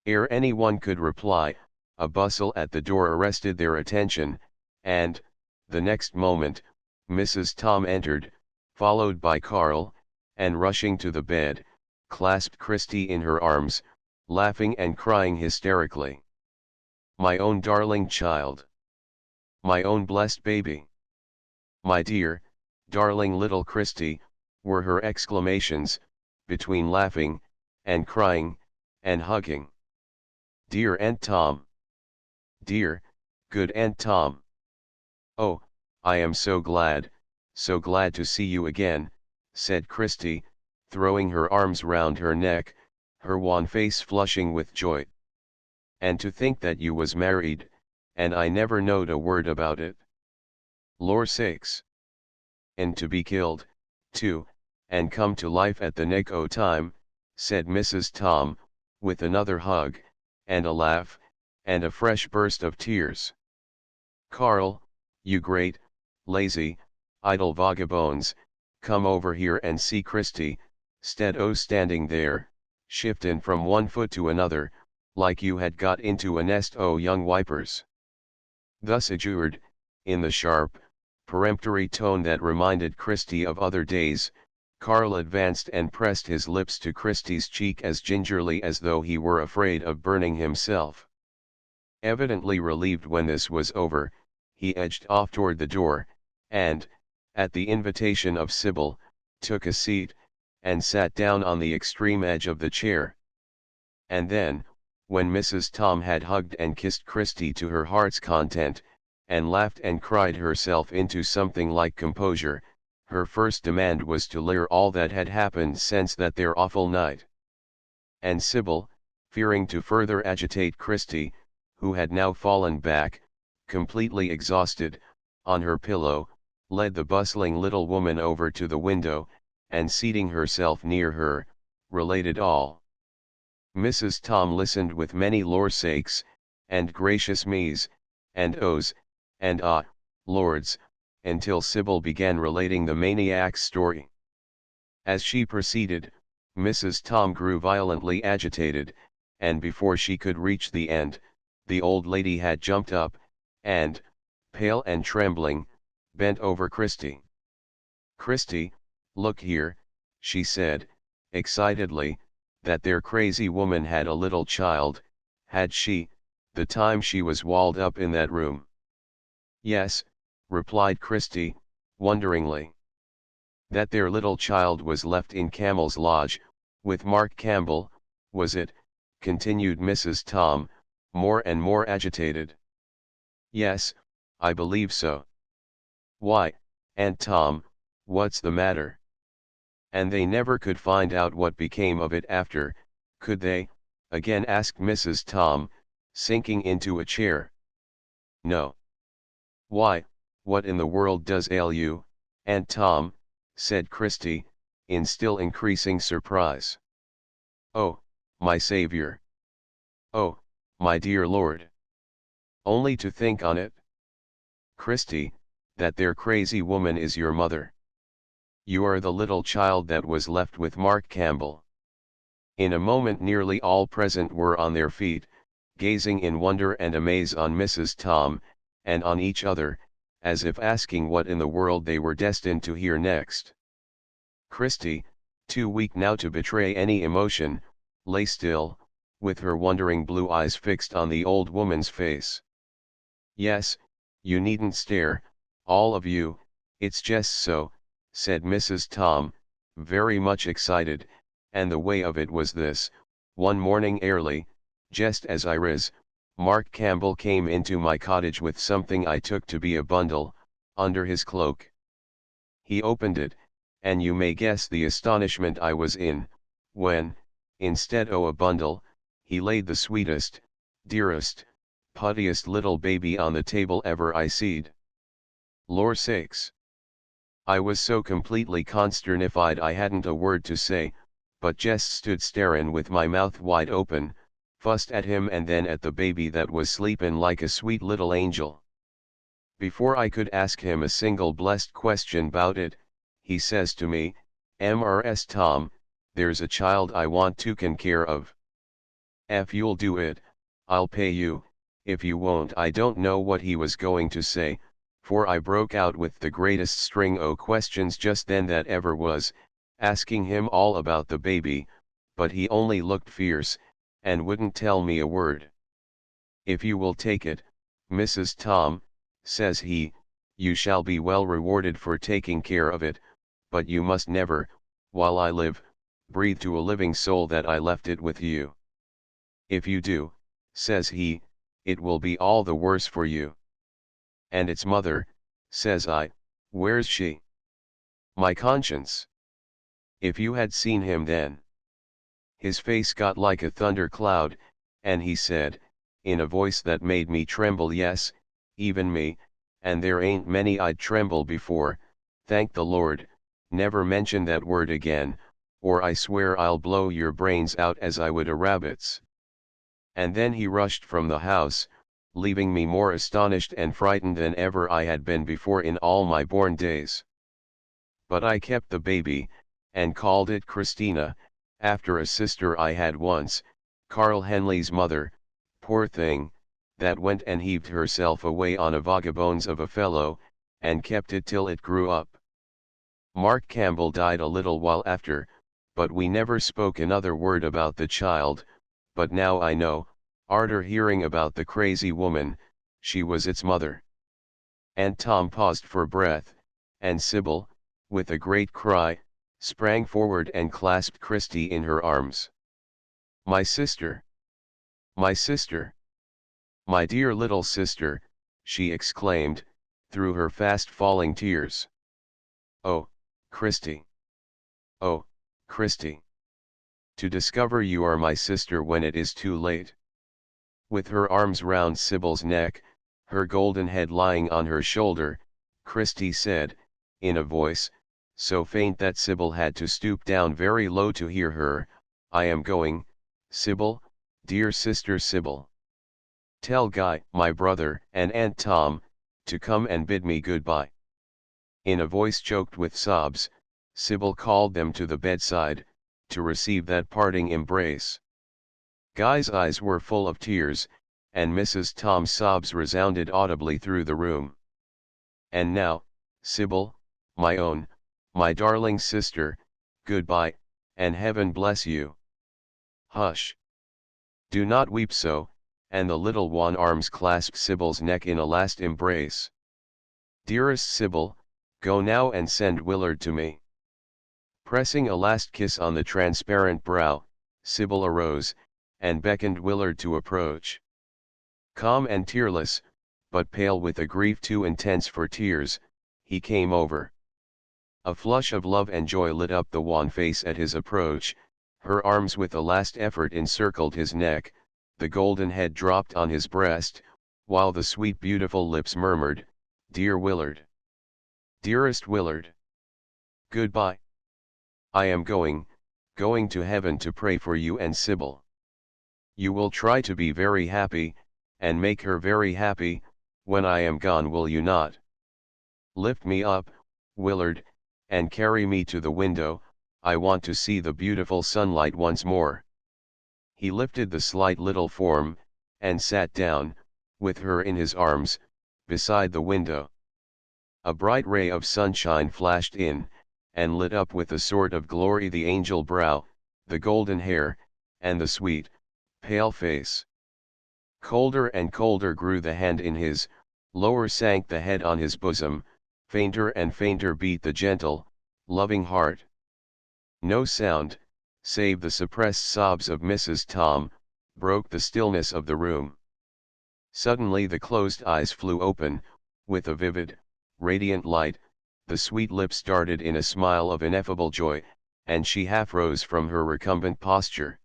Ere any one could reply, a bustle at the door arrested their attention, and, the next moment, Mrs. Tom entered, followed by Carl, and rushing to the bed, clasped Christie in her arms, laughing and crying hysterically. My own darling child! My own blessed baby! My dear, darling little Christie, were her exclamations, between laughing, and crying, and hugging. Dear Aunt Tom! Dear, good Aunt Tom! Oh, I am so glad to see you again, said Christie, throwing her arms round her neck, her wan face flushing with joy. And to think that you was married, and I never knowed a word about it. Lor sakes! And to be killed, too, and come to life at the nick o' time, said Mrs. Tom, with another hug, and a laugh, and a fresh burst of tears. Carl, you great, lazy, idle vagabonds, come over here and see Christie, stead o' standing there, shiftin' from one foot to another, like you had got into a nest o' young wipers. Thus adjured, in the sharp, peremptory tone that reminded Christie of other days, Carl advanced and pressed his lips to Christie's cheek as gingerly as though he were afraid of burning himself. Evidently relieved when this was over, he edged off toward the door, and, at the invitation of Sybil, took a seat, and sat down on the extreme edge of the chair. And then, when Mrs. Tom had hugged and kissed Christie to her heart's content, and laughed and cried herself into something like composure, her first demand was to learn all that had happened since that there awful night. And Sybil, fearing to further agitate Christie, who had now fallen back, completely exhausted, on her pillow, led the bustling little woman over to the window, and seating herself near her, related all. Mrs. Tom listened with many lor-sakes, and gracious me's, and oh's, and ah, lords, until Sybil began relating the maniac's story. As she proceeded, Mrs. Tom grew violently agitated, and before she could reach the end, the old lady had jumped up, and, pale and trembling, bent over Christie. "Christie, look here," she said, excitedly, "that there crazy woman had a little child, had she, the time she was walled up in that room?" "Yes," replied Christie, wonderingly. "That there little child was left in Camel's Lodge, with Mark Campbell, was it?" continued Mrs. Tom, more and more agitated. "Yes, I believe so." "Why, Aunt Tom, what's the matter?" "And they never could find out what became of it after, could they?" again asked Mrs. Tom, sinking into a chair. "No." "Why, what in the world does ail you, Aunt Tom?" said Christie, in still increasing surprise. "Oh, my Saviour! Oh, my dear Lord! Only to think on it, Christie, that there crazy woman is your mother. You are the little child that was left with Mark Campbell." In a moment nearly all present were on their feet, gazing in wonder and amaze on Mrs. Tom, and on each other, as if asking what in the world they were destined to hear next. Christie, too weak now to betray any emotion, lay still, with her wondering blue eyes fixed on the old woman's face. "Yes, you needn't stare, all of you, it's just so," said Mrs. Tom, very much excited, "and the way of it was this: one morning early, just as I ris, Mark Campbell came into my cottage with something I took to be a bundle, under his cloak. He opened it, and you may guess the astonishment I was in, when, instead o' a bundle, he laid the sweetest, dearest, puttiest little baby on the table ever I seed. Lor sakes! I was so completely consternified I hadn't a word to say, but jest stood starin' with my mouth wide open, fussed at him and then at the baby that was sleepin' like a sweet little angel. Before I could ask him a single blessed question 'bout it, he says to me, 'Mrs. Tom, there's a child I want taken care of. If you'll do it, I'll pay you, if you won't.' I don't know what he was going to say, for I broke out with the greatest string o' questions just then that ever was, asking him all about the baby, but he only looked fierce, and wouldn't tell me a word. 'If you will take it, Mrs. Tom,' says he, 'you shall be well rewarded for taking care of it, but you must never, while I live, breathe to a living soul that I left it with you. If you do,' says he, 'it will be all the worse for you.' 'And its mother,' says I, 'where's she?' My conscience! If you had seen him then! His face got like a thunder cloud, and he said, in a voice that made me tremble, yes, even me, and there ain't many I'd tremble before, thank the Lord, never mention that word again, or I swear I'll blow your brains out as I would a rabbit's. And then he rushed from the house, leaving me more astonished and frightened than ever I had been before in all my born days. But I kept the baby, and called it Christina, after a sister I had once, Carl Henley's mother, poor thing, that went and heaved herself away on a vagabonds of a fellow, and kept it till it grew up. Mark Campbell died a little while after, but we never spoke another word about the child, but now I know, arter hearing about the crazy woman, she was its mother." Aunt Tom paused for breath, and Sybil, with a great cry, sprang forward and clasped Christie in her arms. "My sister! My sister! My dear little sister!" she exclaimed, through her fast falling tears. "Oh, Christie! Oh, Christie! to discover you are my sister when it is too late. With her arms round Sybil's neck, her golden head lying on her shoulder, Christie said, in a voice so faint that Sybil had to stoop down very low to hear her, I am going, Sybil, dear sister Sybil. Tell Guy, my brother, and Aunt Tom, to come and bid me goodbye. In a voice choked with sobs, Sybil called them to the bedside, to receive that parting embrace. Guy's eyes were full of tears, and Mrs. Tom's sobs resounded audibly through the room. And now, Sybil, my own, my darling sister, goodbye, and heaven bless you. Hush! Do not weep so, and the little wan arms clasped Sybil's neck in a last embrace. Dearest Sybil, go now and send Willard to me. Pressing a last kiss on the transparent brow, Sybil arose, and beckoned Willard to approach. Calm and tearless, but pale with a grief too intense for tears, he came over. A flush of love and joy lit up the wan face at his approach, her arms with a last effort encircled his neck, the golden head dropped on his breast, while the sweet beautiful lips murmured, Dear Willard. Dearest Willard. Goodbye. I am going to heaven to pray for you and Sybil. You will try to be very happy, and make her very happy, when I am gone, will you not? Lift me up, Willard, and carry me to the window, I want to see the beautiful sunlight once more. He lifted the slight little form, and sat down, with her in his arms, beside the window. A bright ray of sunshine flashed in, and lit up with a sort of glory the angel brow, the golden hair, and the sweet, pale face. Colder and colder grew the hand in his, lower sank the head on his bosom, fainter and fainter beat the gentle, loving heart. No sound, save the suppressed sobs of Mrs. Tom, broke the stillness of the room. Suddenly the closed eyes flew open, with a vivid, radiant light, the sweet lips started in a smile of ineffable joy, and she half rose from her recumbent posture.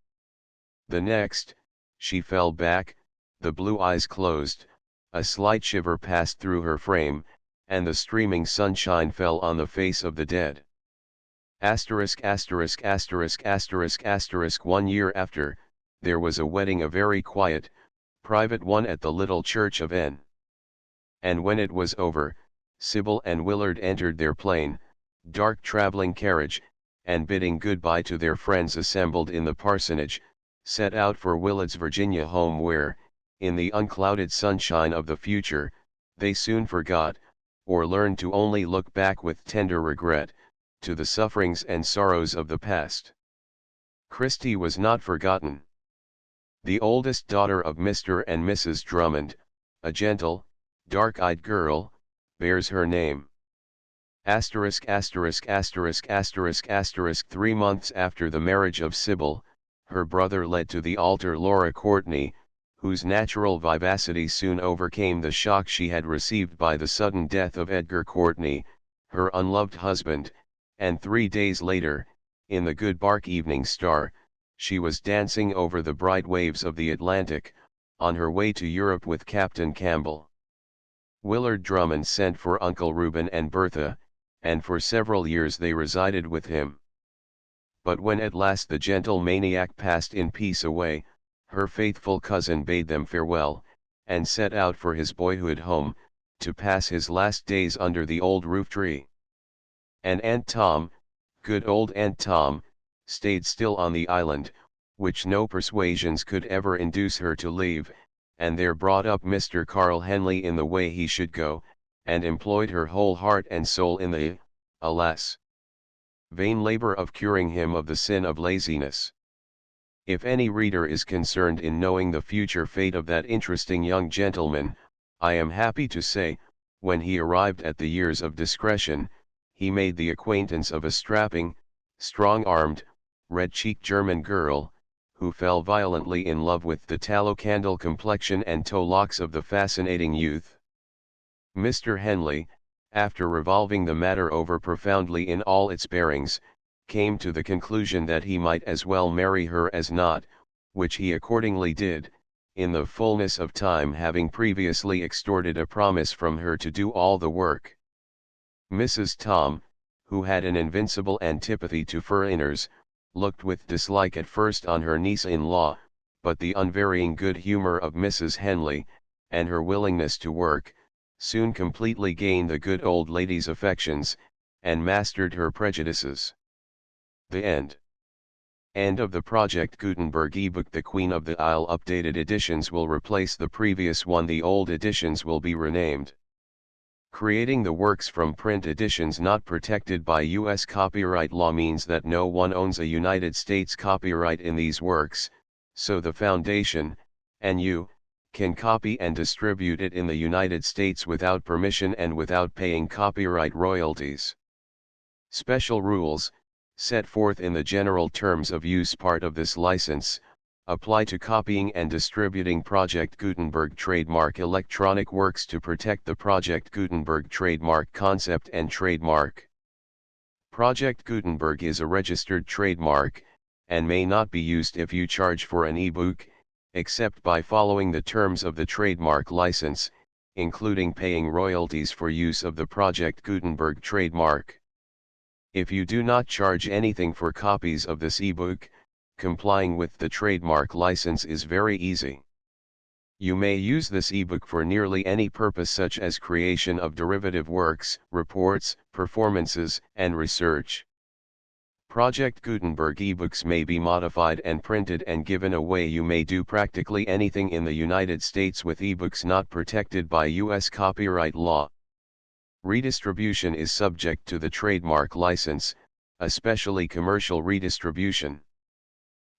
The next, she fell back, the blue eyes closed, a slight shiver passed through her frame, and the streaming sunshine fell on the face of the dead. Asterisk asterisk asterisk asterisk asterisk 1 year after, there was a wedding, a very quiet, private one at the little church of N. And when it was over, Sybil and Willard entered their plain, dark traveling carriage, and bidding goodbye to their friends assembled in the parsonage, set out for Willard's Virginia home where, in the unclouded sunshine of the future, they soon forgot, or learned to only look back with tender regret, to the sufferings and sorrows of the past. Christie was not forgotten. The oldest daughter of Mr. and Mrs. Drummond, a gentle, dark-eyed girl, bears her name. Asterisk asterisk asterisk asterisk asterisk 3 months after the marriage of Sybil, her brother led to the altar Laura Courtney, whose natural vivacity soon overcame the shock she had received by the sudden death of Edgar Courtney, her unloved husband, and 3 days later, in the Good Bark Evening Star, she was dancing over the bright waves of the Atlantic, on her way to Europe with Captain Campbell. Willard Drummond sent for Uncle Reuben and Bertha, and for several years they resided with him. But when at last the gentle maniac passed in peace away, her faithful cousin bade them farewell, and set out for his boyhood home, to pass his last days under the old roof tree. And Aunt Tom, good old Aunt Tom, stayed still on the island, which no persuasions could ever induce her to leave, and there brought up Mr. Carl Henley in the way he should go, and employed her whole heart and soul in the, alas, vain labor of curing him of the sin of laziness. If any reader is concerned in knowing the future fate of that interesting young gentleman, I am happy to say, when he arrived at the years of discretion, he made the acquaintance of a strapping, strong-armed, red-cheeked German girl, who fell violently in love with the tallow-candle complexion and toe locks of the fascinating youth. Mr. Henley, after revolving the matter over profoundly in all its bearings, came to the conclusion that he might as well marry her as not, which he accordingly did, in the fullness of time, having previously extorted a promise from her to do all the work. Mrs. Tom, who had an invincible antipathy to foreigners, looked with dislike at first on her niece-in-law, but the unvarying good humor of Mrs. Henley, and her willingness to work, soon completely gained the good old lady's affections, and mastered her prejudices. The end. End of the Project Gutenberg ebook. The Queen of the Isle updated editions will replace the previous one. The old editions will be renamed. Creating the works from print editions not protected by U.S. copyright law means that no one owns a United States copyright in these works, so the Foundation, and you, can copy and distribute it in the United States without permission and without paying copyright royalties. Special rules, set forth in the General Terms of Use part of this license, apply to copying and distributing Project Gutenberg trademark electronic works to protect the Project Gutenberg trademark concept and trademark. Project Gutenberg is a registered trademark, and may not be used if you charge for an ebook, except by following the terms of the trademark license, including paying royalties for use of the Project Gutenberg trademark. If you do not charge anything for copies of this ebook, complying with the trademark license is very easy. You may use this ebook for nearly any purpose, such as creation of derivative works, reports, performances, and research. Project Gutenberg ebooks may be modified and printed and given away. You may do practically anything in the United States with ebooks not protected by U.S. copyright law. Redistribution is subject to the trademark license, especially commercial redistribution.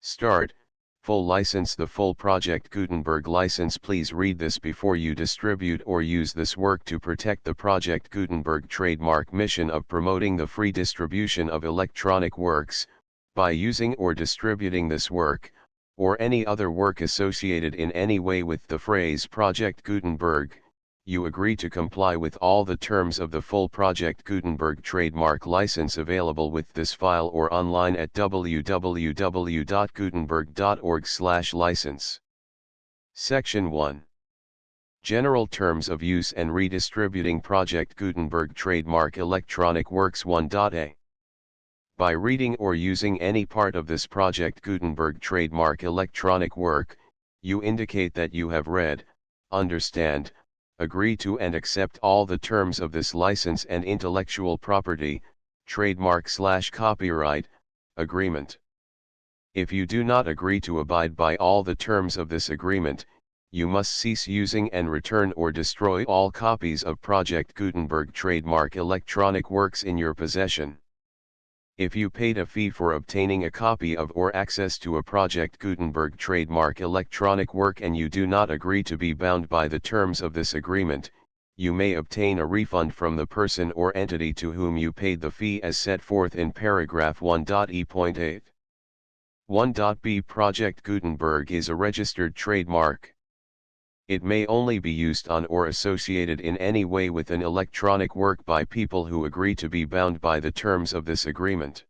Start, full license. The full Project Gutenberg license. Please read this before you distribute or use this work to protect the Project Gutenberg trademark mission of promoting the free distribution of electronic works. By using or distributing this work, or any other work associated in any way with the phrase Project Gutenberg, you agree to comply with all the terms of the full Project Gutenberg trademark license available with this file or online at www.gutenberg.org/license. Section 1. General Terms of Use and Redistributing Project Gutenberg Trademark Electronic Works 1.a. By reading or using any part of this Project Gutenberg trademark electronic work, you indicate that you have read, understand, agree to and accept all the terms of this license and intellectual property, trademark/copyright, agreement. If you do not agree to abide by all the terms of this agreement, you must cease using and return or destroy all copies of Project Gutenberg trademark electronic works in your possession. If you paid a fee for obtaining a copy of or access to a Project Gutenberg trademark electronic work and you do not agree to be bound by the terms of this agreement, you may obtain a refund from the person or entity to whom you paid the fee as set forth in paragraph 1.e.8. 1.b. Project Gutenberg is a registered trademark. It may only be used on or associated in any way with an electronic work by people who agree to be bound by the terms of this agreement.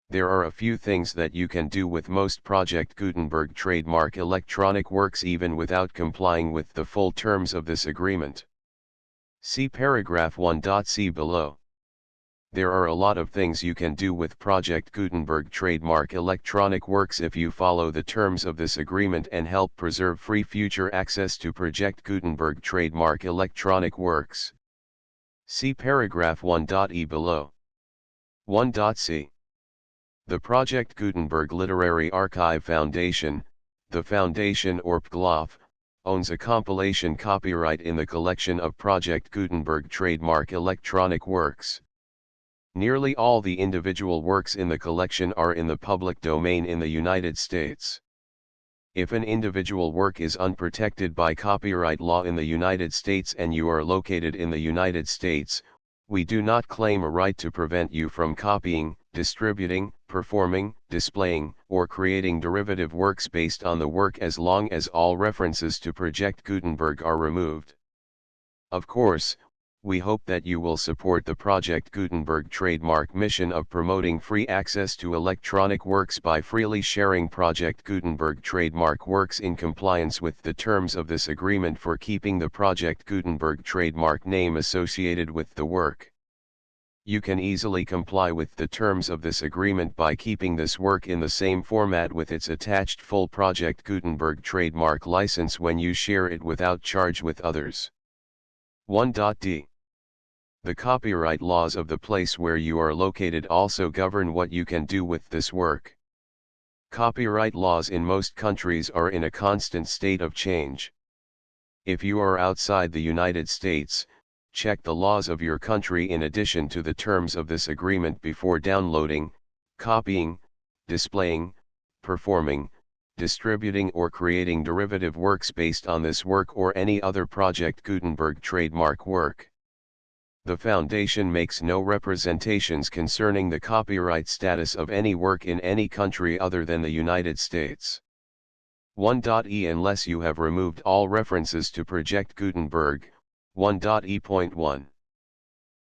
There are a few things that you can do with most Project Gutenberg trademark electronic works even without complying with the full terms of this agreement. See paragraph 1.c below. There are a lot of things you can do with Project Gutenberg trademark electronic works if you follow the terms of this agreement and help preserve free future access to Project Gutenberg trademark electronic works. See paragraph 1.e below. 1.c. The Project Gutenberg Literary Archive Foundation, the Foundation or PGLOF, owns a compilation copyright in the collection of Project Gutenberg trademark electronic works. Nearly all the individual works in the collection are in the public domain in the United States. If an individual work is unprotected by copyright law in the United States and you are located in the United States, we do not claim a right to prevent you from copying, distributing, performing, displaying, or creating derivative works based on the work as long as all references to Project Gutenberg are removed. Of course, We hope that you will support the Project Gutenberg trademark mission of promoting free access to electronic works by freely sharing Project Gutenberg trademark works in compliance with the terms of this agreement for keeping the Project Gutenberg trademark name associated with the work. You can easily comply with the terms of this agreement by keeping this work in the same format with its attached full Project Gutenberg trademark license when you share it without charge with others. 1.d. The copyright laws of the place where you are located also govern what you can do with this work. Copyright laws in most countries are in a constant state of change. If you are outside the United States, check the laws of your country in addition to the terms of this agreement before downloading, copying, displaying, performing, distributing or creating derivative works based on this work or any other Project Gutenberg trademark work. The Foundation makes no representations concerning the copyright status of any work in any country other than the United States. 1.e Unless you have removed all references to Project Gutenberg, 1.e.1.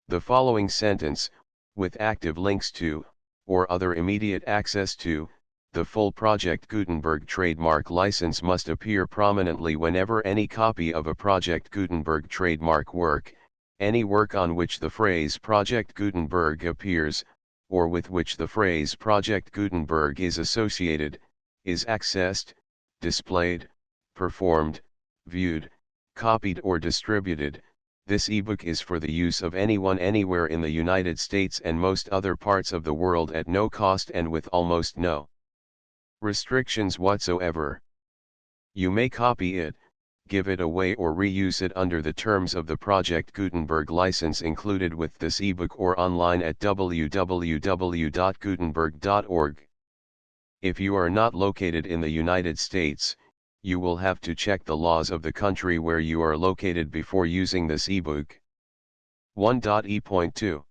The following sentence, with active links to, or other immediate access to, the full Project Gutenberg trademark license must appear prominently whenever any copy of a Project Gutenberg trademark work, any work on which the phrase Project Gutenberg appears, or with which the phrase Project Gutenberg is associated, is accessed, displayed, performed, viewed, copied or distributed. This ebook is for the use of anyone anywhere in the United States and most other parts of the world at no cost and with almost no restrictions whatsoever. You may copy it, give it away or reuse it under the terms of the Project Gutenberg license included with this ebook or online at www.gutenberg.org. If you are not located in the United States, you will have to check the laws of the country where you are located before using this ebook. 1.e.2.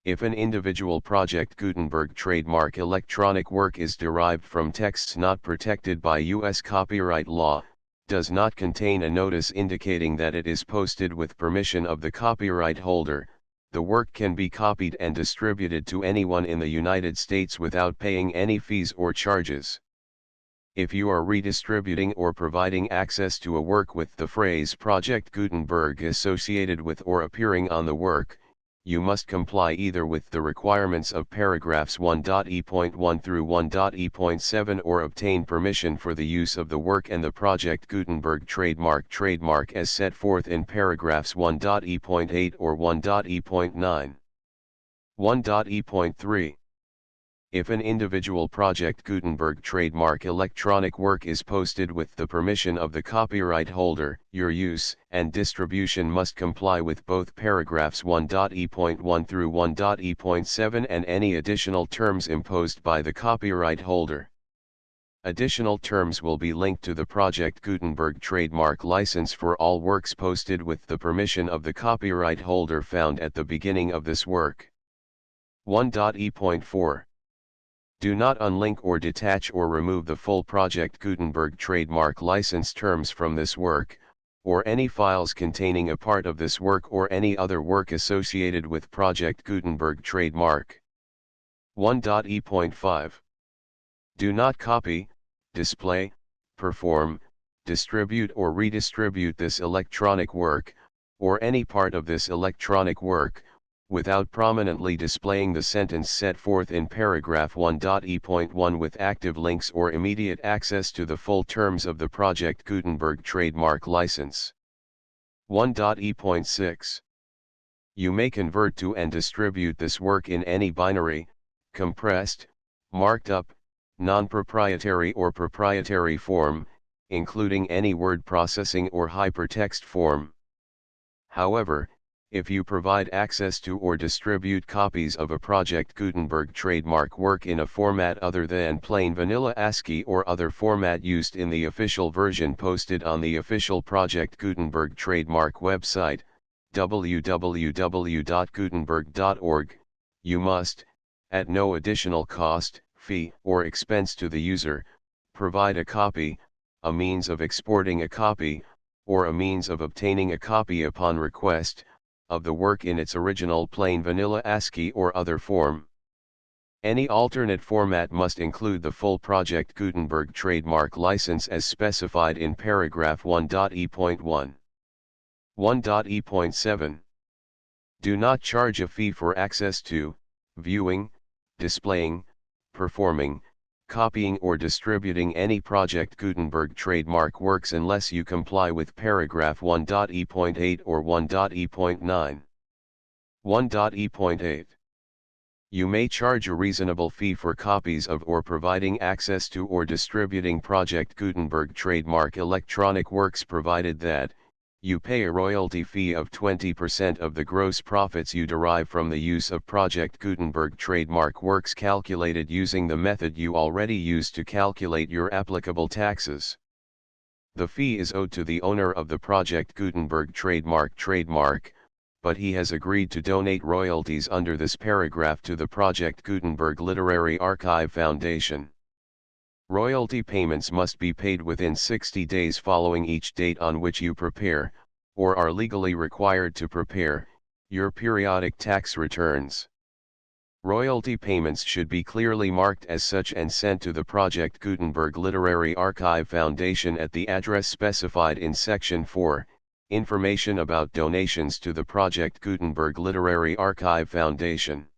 If an individual Project Gutenberg trademark electronic work is derived from texts not protected by U.S. copyright law, does not contain a notice indicating that it is posted with permission of the copyright holder, the work can be copied and distributed to anyone in the United States without paying any fees or charges. If you are redistributing or providing access to a work with the phrase Project Gutenberg associated with or appearing on the work, you must comply either with the requirements of paragraphs 1.e.1 through 1.e.7 or obtain permission for the use of the work and the Project Gutenberg trademark as set forth in paragraphs 1.e.8 or 1.e.9. 1.e.3. If an individual Project Gutenberg trademark electronic work is posted with the permission of the copyright holder, your use and distribution must comply with both paragraphs 1.e.1 through 1.e.7 and any additional terms imposed by the copyright holder. Additional terms will be linked to the Project Gutenberg trademark license for all works posted with the permission of the copyright holder found at the beginning of this work. 1.e.4. Do not unlink or detach or remove the full Project Gutenberg trademark license terms from this work, or any files containing a part of this work or any other work associated with Project Gutenberg trademark. 1.e.5. Do not copy, display, perform, distribute or redistribute this electronic work, or any part of this electronic work, without prominently displaying the sentence set forth in paragraph 1.e.1 with active links or immediate access to the full terms of the Project Gutenberg trademark license. 1.e.6. You may convert to and distribute this work in any binary, compressed, marked up, non-proprietary or proprietary form, including any word processing or hypertext form. However, if you provide access to or distribute copies of a Project Gutenberg trademark work in a format other than plain vanilla ASCII or other format used in the official version posted on the official Project Gutenberg trademark website, www.gutenberg.org, you must, at no additional cost, fee, or expense to the user, provide a copy, a means of exporting a copy, or a means of obtaining a copy upon request, of the work in its original plain vanilla ASCII or other form. Any alternate format must include the full Project Gutenberg trademark license as specified in paragraph 1.e.1. 1.e.7. Do not charge a fee for access to, viewing, displaying, performing, copying or distributing any Project Gutenberg trademark works unless you comply with paragraph 1.e.8 or 1.e.9. 1.e.8. You may charge a reasonable fee for copies of or providing access to or distributing Project Gutenberg trademark electronic works provided that, you pay a royalty fee of 20% of the gross profits you derive from the use of Project Gutenberg trademark works calculated using the method you already use to calculate your applicable taxes. The fee is owed to the owner of the Project Gutenberg trademark, but he has agreed to donate royalties under this paragraph to the Project Gutenberg Literary Archive Foundation. Royalty payments must be paid within 60 days following each date on which you prepare, or are legally required to prepare, your periodic tax returns. Royalty payments should be clearly marked as such and sent to the Project Gutenberg Literary Archive Foundation at the address specified in Section 4. Information about donations to the Project Gutenberg Literary Archive Foundation.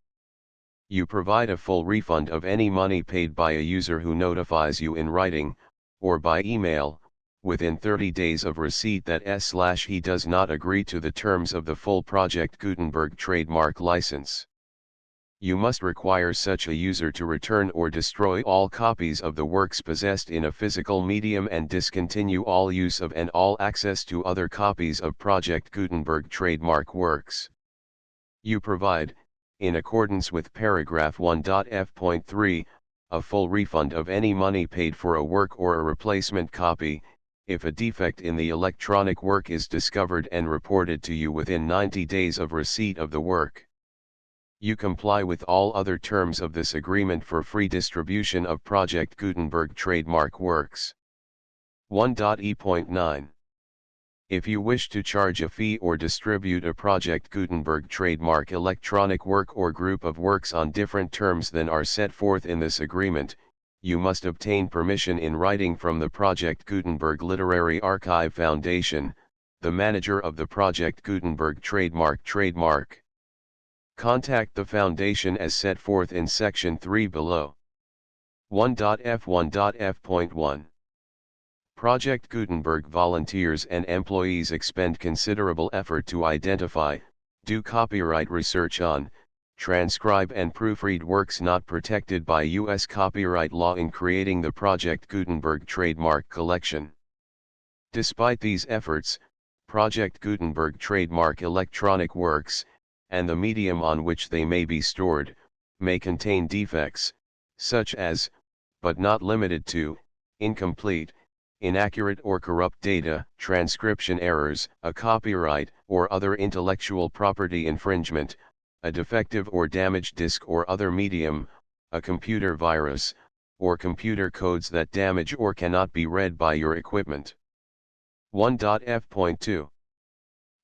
You provide a full refund of any money paid by a user who notifies you in writing, or by email, within 30 days of receipt that he does not agree to the terms of the full Project Gutenberg trademark license. You must require such a user to return or destroy all copies of the works possessed in a physical medium and discontinue all use of and all access to other copies of Project Gutenberg trademark works. You provide, in accordance with paragraph 1.f.3, a full refund of any money paid for a work or a replacement copy, if a defect in the electronic work is discovered and reported to you within 90 days of receipt of the work. You comply with all other terms of this agreement for free distribution of Project Gutenberg trademark works. 1.e.9. If you wish to charge a fee or distribute a Project Gutenberg trademark electronic work or group of works on different terms than are set forth in this agreement, you must obtain permission in writing from the Project Gutenberg Literary Archive Foundation, the manager of the Project Gutenberg trademark. Contact the Foundation as set forth in Section 3 below. 1.f.1.f.1. Project Gutenberg volunteers and employees expend considerable effort to identify, do copyright research on, transcribe and proofread works not protected by U.S. copyright law in creating the Project Gutenberg trademark collection. Despite these efforts, Project Gutenberg trademark electronic works, and the medium on which they may be stored, may contain defects, such as, but not limited to, incomplete, inaccurate or corrupt data, transcription errors, a copyright or other intellectual property infringement, a defective or damaged disk or other medium, a computer virus, or computer codes that damage or cannot be read by your equipment. 1.f.2.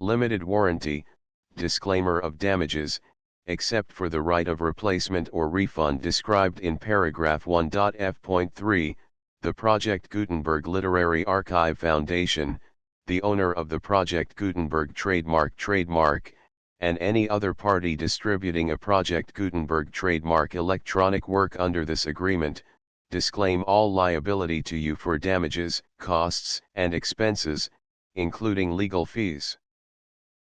Limited warranty, disclaimer of damages, except for the right of replacement or refund described in paragraph 1.f.3, the Project Gutenberg Literary Archive Foundation, the owner of the Project Gutenberg trademark, and any other party distributing a Project Gutenberg trademark electronic work under this agreement, disclaim all liability to you for damages, costs, and expenses, including legal fees.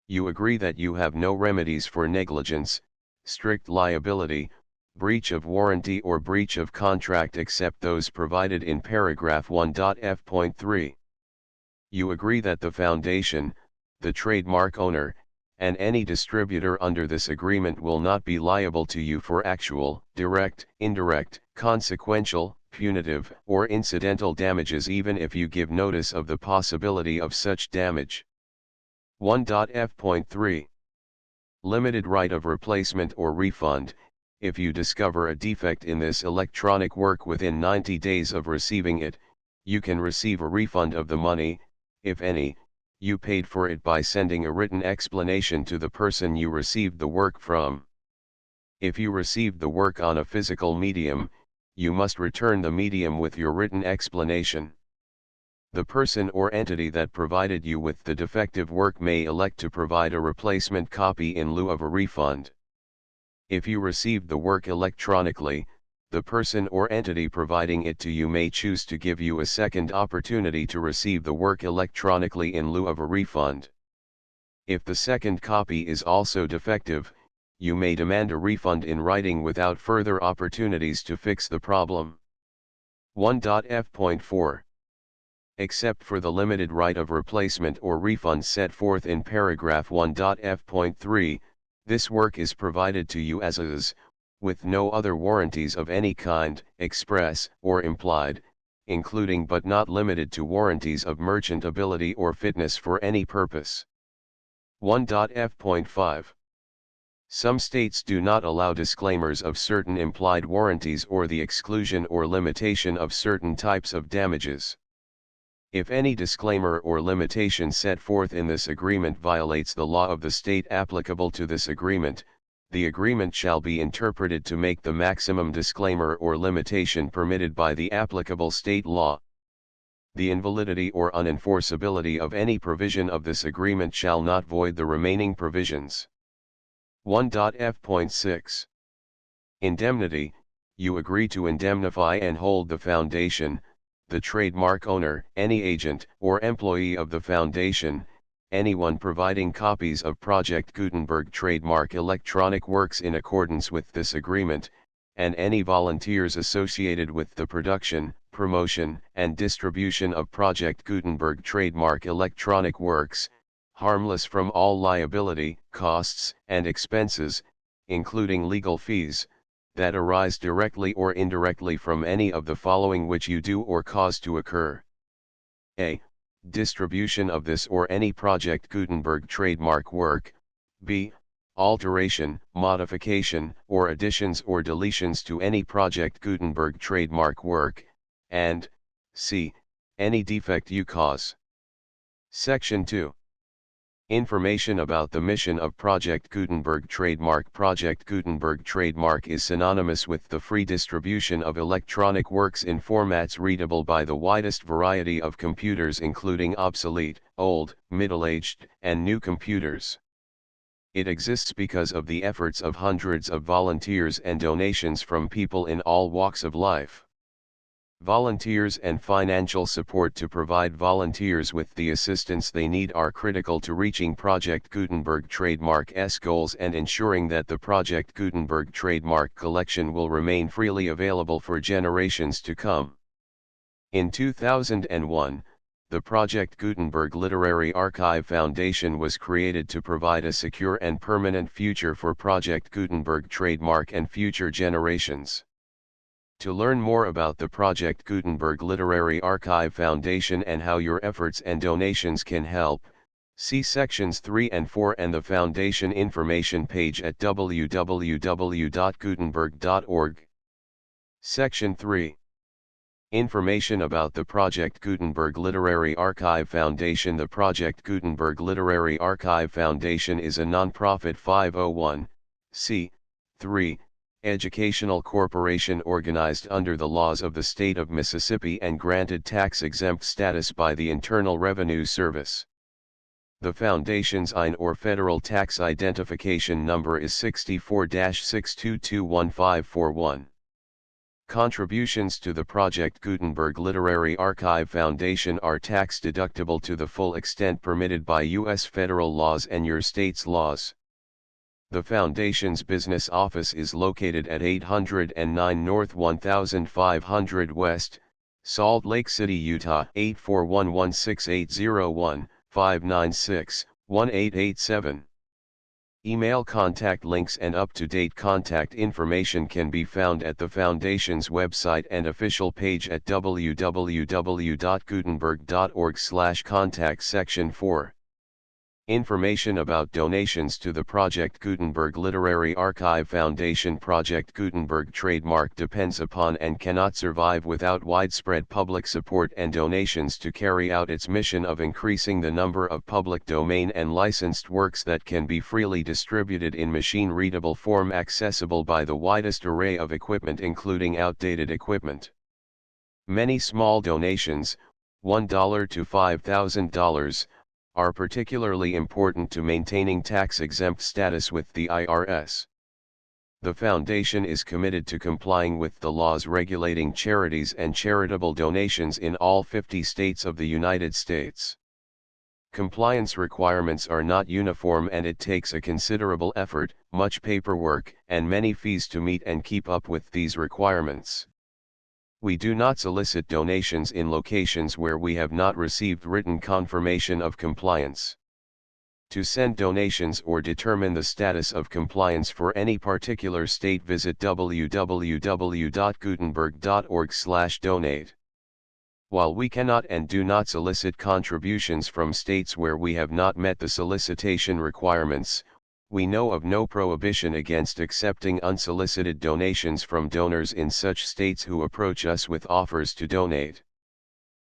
You agree that you have no remedies for negligence, strict liability, breach of warranty or breach of contract except those provided in paragraph 1.f.3. You agree that the Foundation, the trademark owner, and any distributor under this agreement will not be liable to you for actual, direct, indirect, consequential, punitive, or incidental damages even if you give notice of the possibility of such damage. 1.f.3. Limited right of replacement or refund. If you discover a defect in this electronic work within 90 days of receiving it, you can receive a refund of the money, if any, you paid for it by sending a written explanation to the person you received the work from. If you received the work on a physical medium, you must return the medium with your written explanation. The person or entity that provided you with the defective work may elect to provide a replacement copy in lieu of a refund. If you received the work electronically, the person or entity providing it to you may choose to give you a second opportunity to receive the work electronically in lieu of a refund. If the second copy is also defective, you may demand a refund in writing without further opportunities to fix the problem. 1.f.4 Except for the limited right of replacement or refund set forth in paragraph 1.f.3, this work is provided to you as is, with no other warranties of any kind, express or implied, including but not limited to warranties of merchantability or fitness for any purpose. 1.f.5 Some states do not allow disclaimers of certain implied warranties or the exclusion or limitation of certain types of damages. If any disclaimer or limitation set forth in this agreement violates the law of the state applicable to this agreement, the agreement shall be interpreted to make the maximum disclaimer or limitation permitted by the applicable state law. The invalidity or unenforceability of any provision of this agreement shall not void the remaining provisions. 1.f.6 Indemnity. You agree to indemnify and hold the foundation, the trademark owner, any agent or employee of the foundation, anyone providing copies of Project Gutenberg trademark electronic works in accordance with this agreement, and any volunteers associated with the production, promotion, and distribution of Project Gutenberg trademark electronic works, harmless from all liability, costs, and expenses, including legal fees, that arise directly or indirectly from any of the following which you do or cause to occur. A. Distribution of this or any Project Gutenberg trademark work. B. Alteration, modification, or additions or deletions to any Project Gutenberg trademark work, and C. Any defect you cause. Section 2. Information about the mission of Project Gutenberg trademark. Project Gutenberg trademark is synonymous with the free distribution of electronic works in formats readable by the widest variety of computers, including obsolete, old, middle-aged, and new computers. It exists because of the efforts of hundreds of volunteers and donations from people in all walks of life. Volunteers and financial support to provide volunteers with the assistance they need are critical to reaching Project Gutenberg trademark's goals and ensuring that the Project Gutenberg trademark collection will remain freely available for generations to come. In 2001, the Project Gutenberg Literary Archive Foundation was created to provide a secure and permanent future for Project Gutenberg trademark and future generations. To learn more about the Project Gutenberg Literary Archive Foundation and how your efforts and donations can help, see sections 3 and 4 and the Foundation information page at www.gutenberg.org. Section 3. Information about the Project Gutenberg Literary Archive Foundation. The Project Gutenberg Literary Archive Foundation is a non-profit 501(c)(3) educational corporation organized under the laws of the state of Mississippi and granted tax-exempt status by the Internal Revenue Service. The Foundation's IN or Federal Tax Identification Number is 64-6221541. Contributions to the Project Gutenberg Literary Archive Foundation are tax-deductible to the full extent permitted by U.S. federal laws and your state's laws. The Foundation's business office is located at 809 North 1500 West, Salt Lake City, Utah 841-16801-596-1887. Email contact links and up-to-date contact information can be found at the Foundation's website and official page at www.gutenberg.org/contact section 4. Information about donations to the Project Gutenberg Literary Archive Foundation. Project Gutenberg trademark depends upon and cannot survive without widespread public support and donations to carry out its mission of increasing the number of public domain and licensed works that can be freely distributed in machine-readable form accessible by the widest array of equipment including outdated equipment. Many small donations, $1 to $5,000, are particularly important to maintaining tax-exempt status with the IRS. The Foundation is committed to complying with the laws regulating charities and charitable donations in all 50 states of the United States. Compliance requirements are not uniform and it takes a considerable effort, much paperwork, and many fees to meet and keep up with these requirements. We do not solicit donations in locations where we have not received written confirmation of compliance. To send donations or determine the status of compliance for any particular state, visit www.gutenberg.org/donate. While we cannot and do not solicit contributions from states where we have not met the solicitation requirements, we know of no prohibition against accepting unsolicited donations from donors in such states who approach us with offers to donate.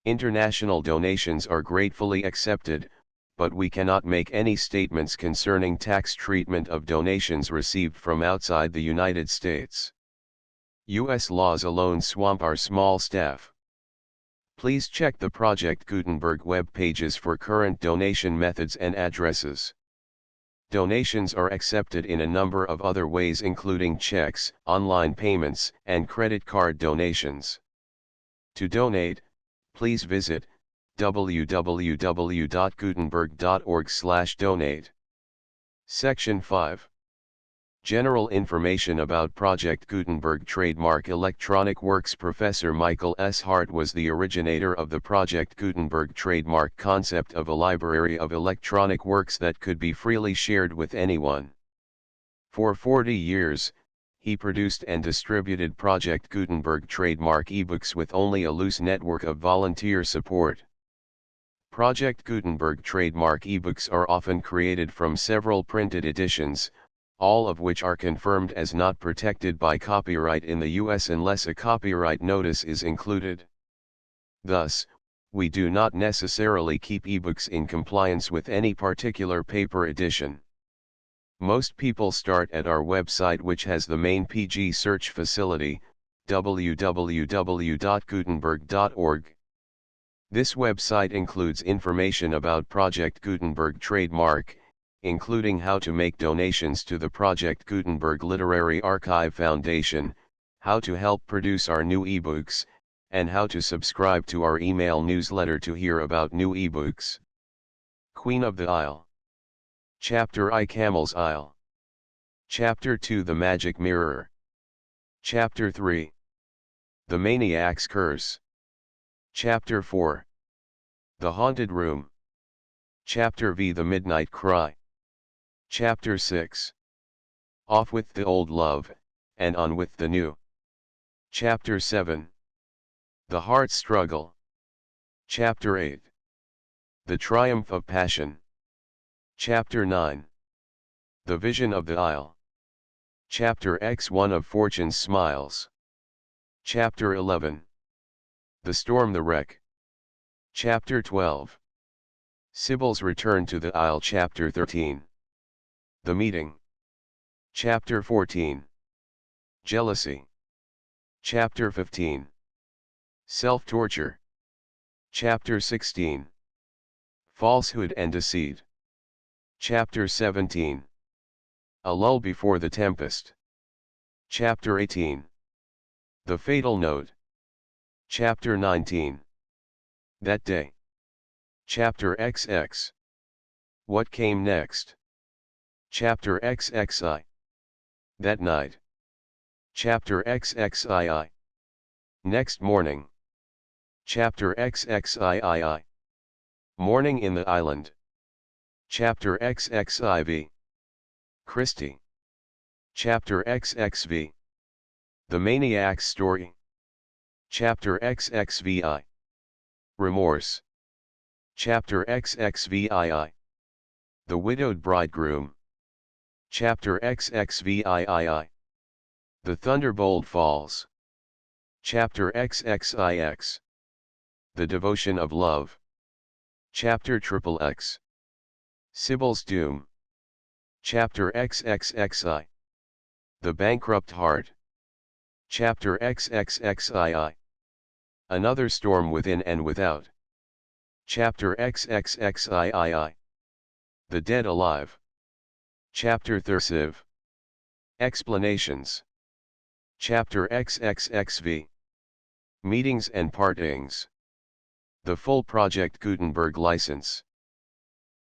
International donations are gratefully accepted, but we cannot make any statements concerning tax treatment of donations received from outside the United States. U.S. laws alone swamp our small staff. Please check the Project Gutenberg web pages for current donation methods and addresses. Donations are accepted in a number of other ways including checks, online payments, and credit card donations. To donate, please visit www.gutenberg.org/donate. Section 5. General information about Project Gutenberg trademark electronic works. Professor Michael S. Hart was the originator of the Project Gutenberg trademark concept of a library of electronic works that could be freely shared with anyone. For 40 years, he produced and distributed Project Gutenberg trademark ebooks with only a loose network of volunteer support. Project Gutenberg trademark ebooks are often created from several printed editions, all of which are confirmed as not protected by copyright in the U.S. unless a copyright notice is included. Thus, we do not necessarily keep ebooks in compliance with any particular paper edition. Most people start at our website, which has the main PG search facility, www.gutenberg.org. This website includes information about Project Gutenberg trademark, including how to make donations to the Project Gutenberg Literary Archive Foundation, how to help produce our new ebooks, and how to subscribe to our email newsletter to hear about new ebooks. Queen of the Isle. Chapter I, Camel's Isle. Chapter 2, The Magic Mirror. Chapter 3, The Maniac's Curse. Chapter 4, The Haunted Room. Chapter V, The Midnight Cry. Chapter 6, Off with the Old Love, and On with the New. Chapter 7, The Heart Struggle. Chapter 8, The Triumph of Passion. Chapter 9, The Vision of the Isle. Chapter X1 of Fortune's Smiles. Chapter 11, The Storm, the Wreck. Chapter 12, Sybil's Return to the Isle. Chapter 13, The Meeting. Chapter 14, Jealousy. Chapter 15, Self-Torture. Chapter 16, Falsehood and Deceit. Chapter 17, A Lull Before the Tempest. Chapter 18, The Fatal Note. Chapter 19, That Day. Chapter XX, What Came Next. Chapter XXI, That Night. Chapter XXII, Next Morning. Chapter XXIII, Morning in the Island. Chapter XXIV, Christie. Chapter XXV, The Maniac's Story. Chapter XXVI, Remorse. Chapter XXVII, The Widowed Bridegroom. Chapter XXVIII. The Thunderbolt Falls. Chapter XXIX. The Devotion of Love. Chapter XXX. Sybil's Doom. Chapter XXXI. The Bankrupt Heart. Chapter XXXII. Another Storm Within and Without. Chapter XXXIII. The Dead Alive. Chapter XXXV. Explanations. Chapter XXXV. Meetings and Partings. The Full Project Gutenberg License.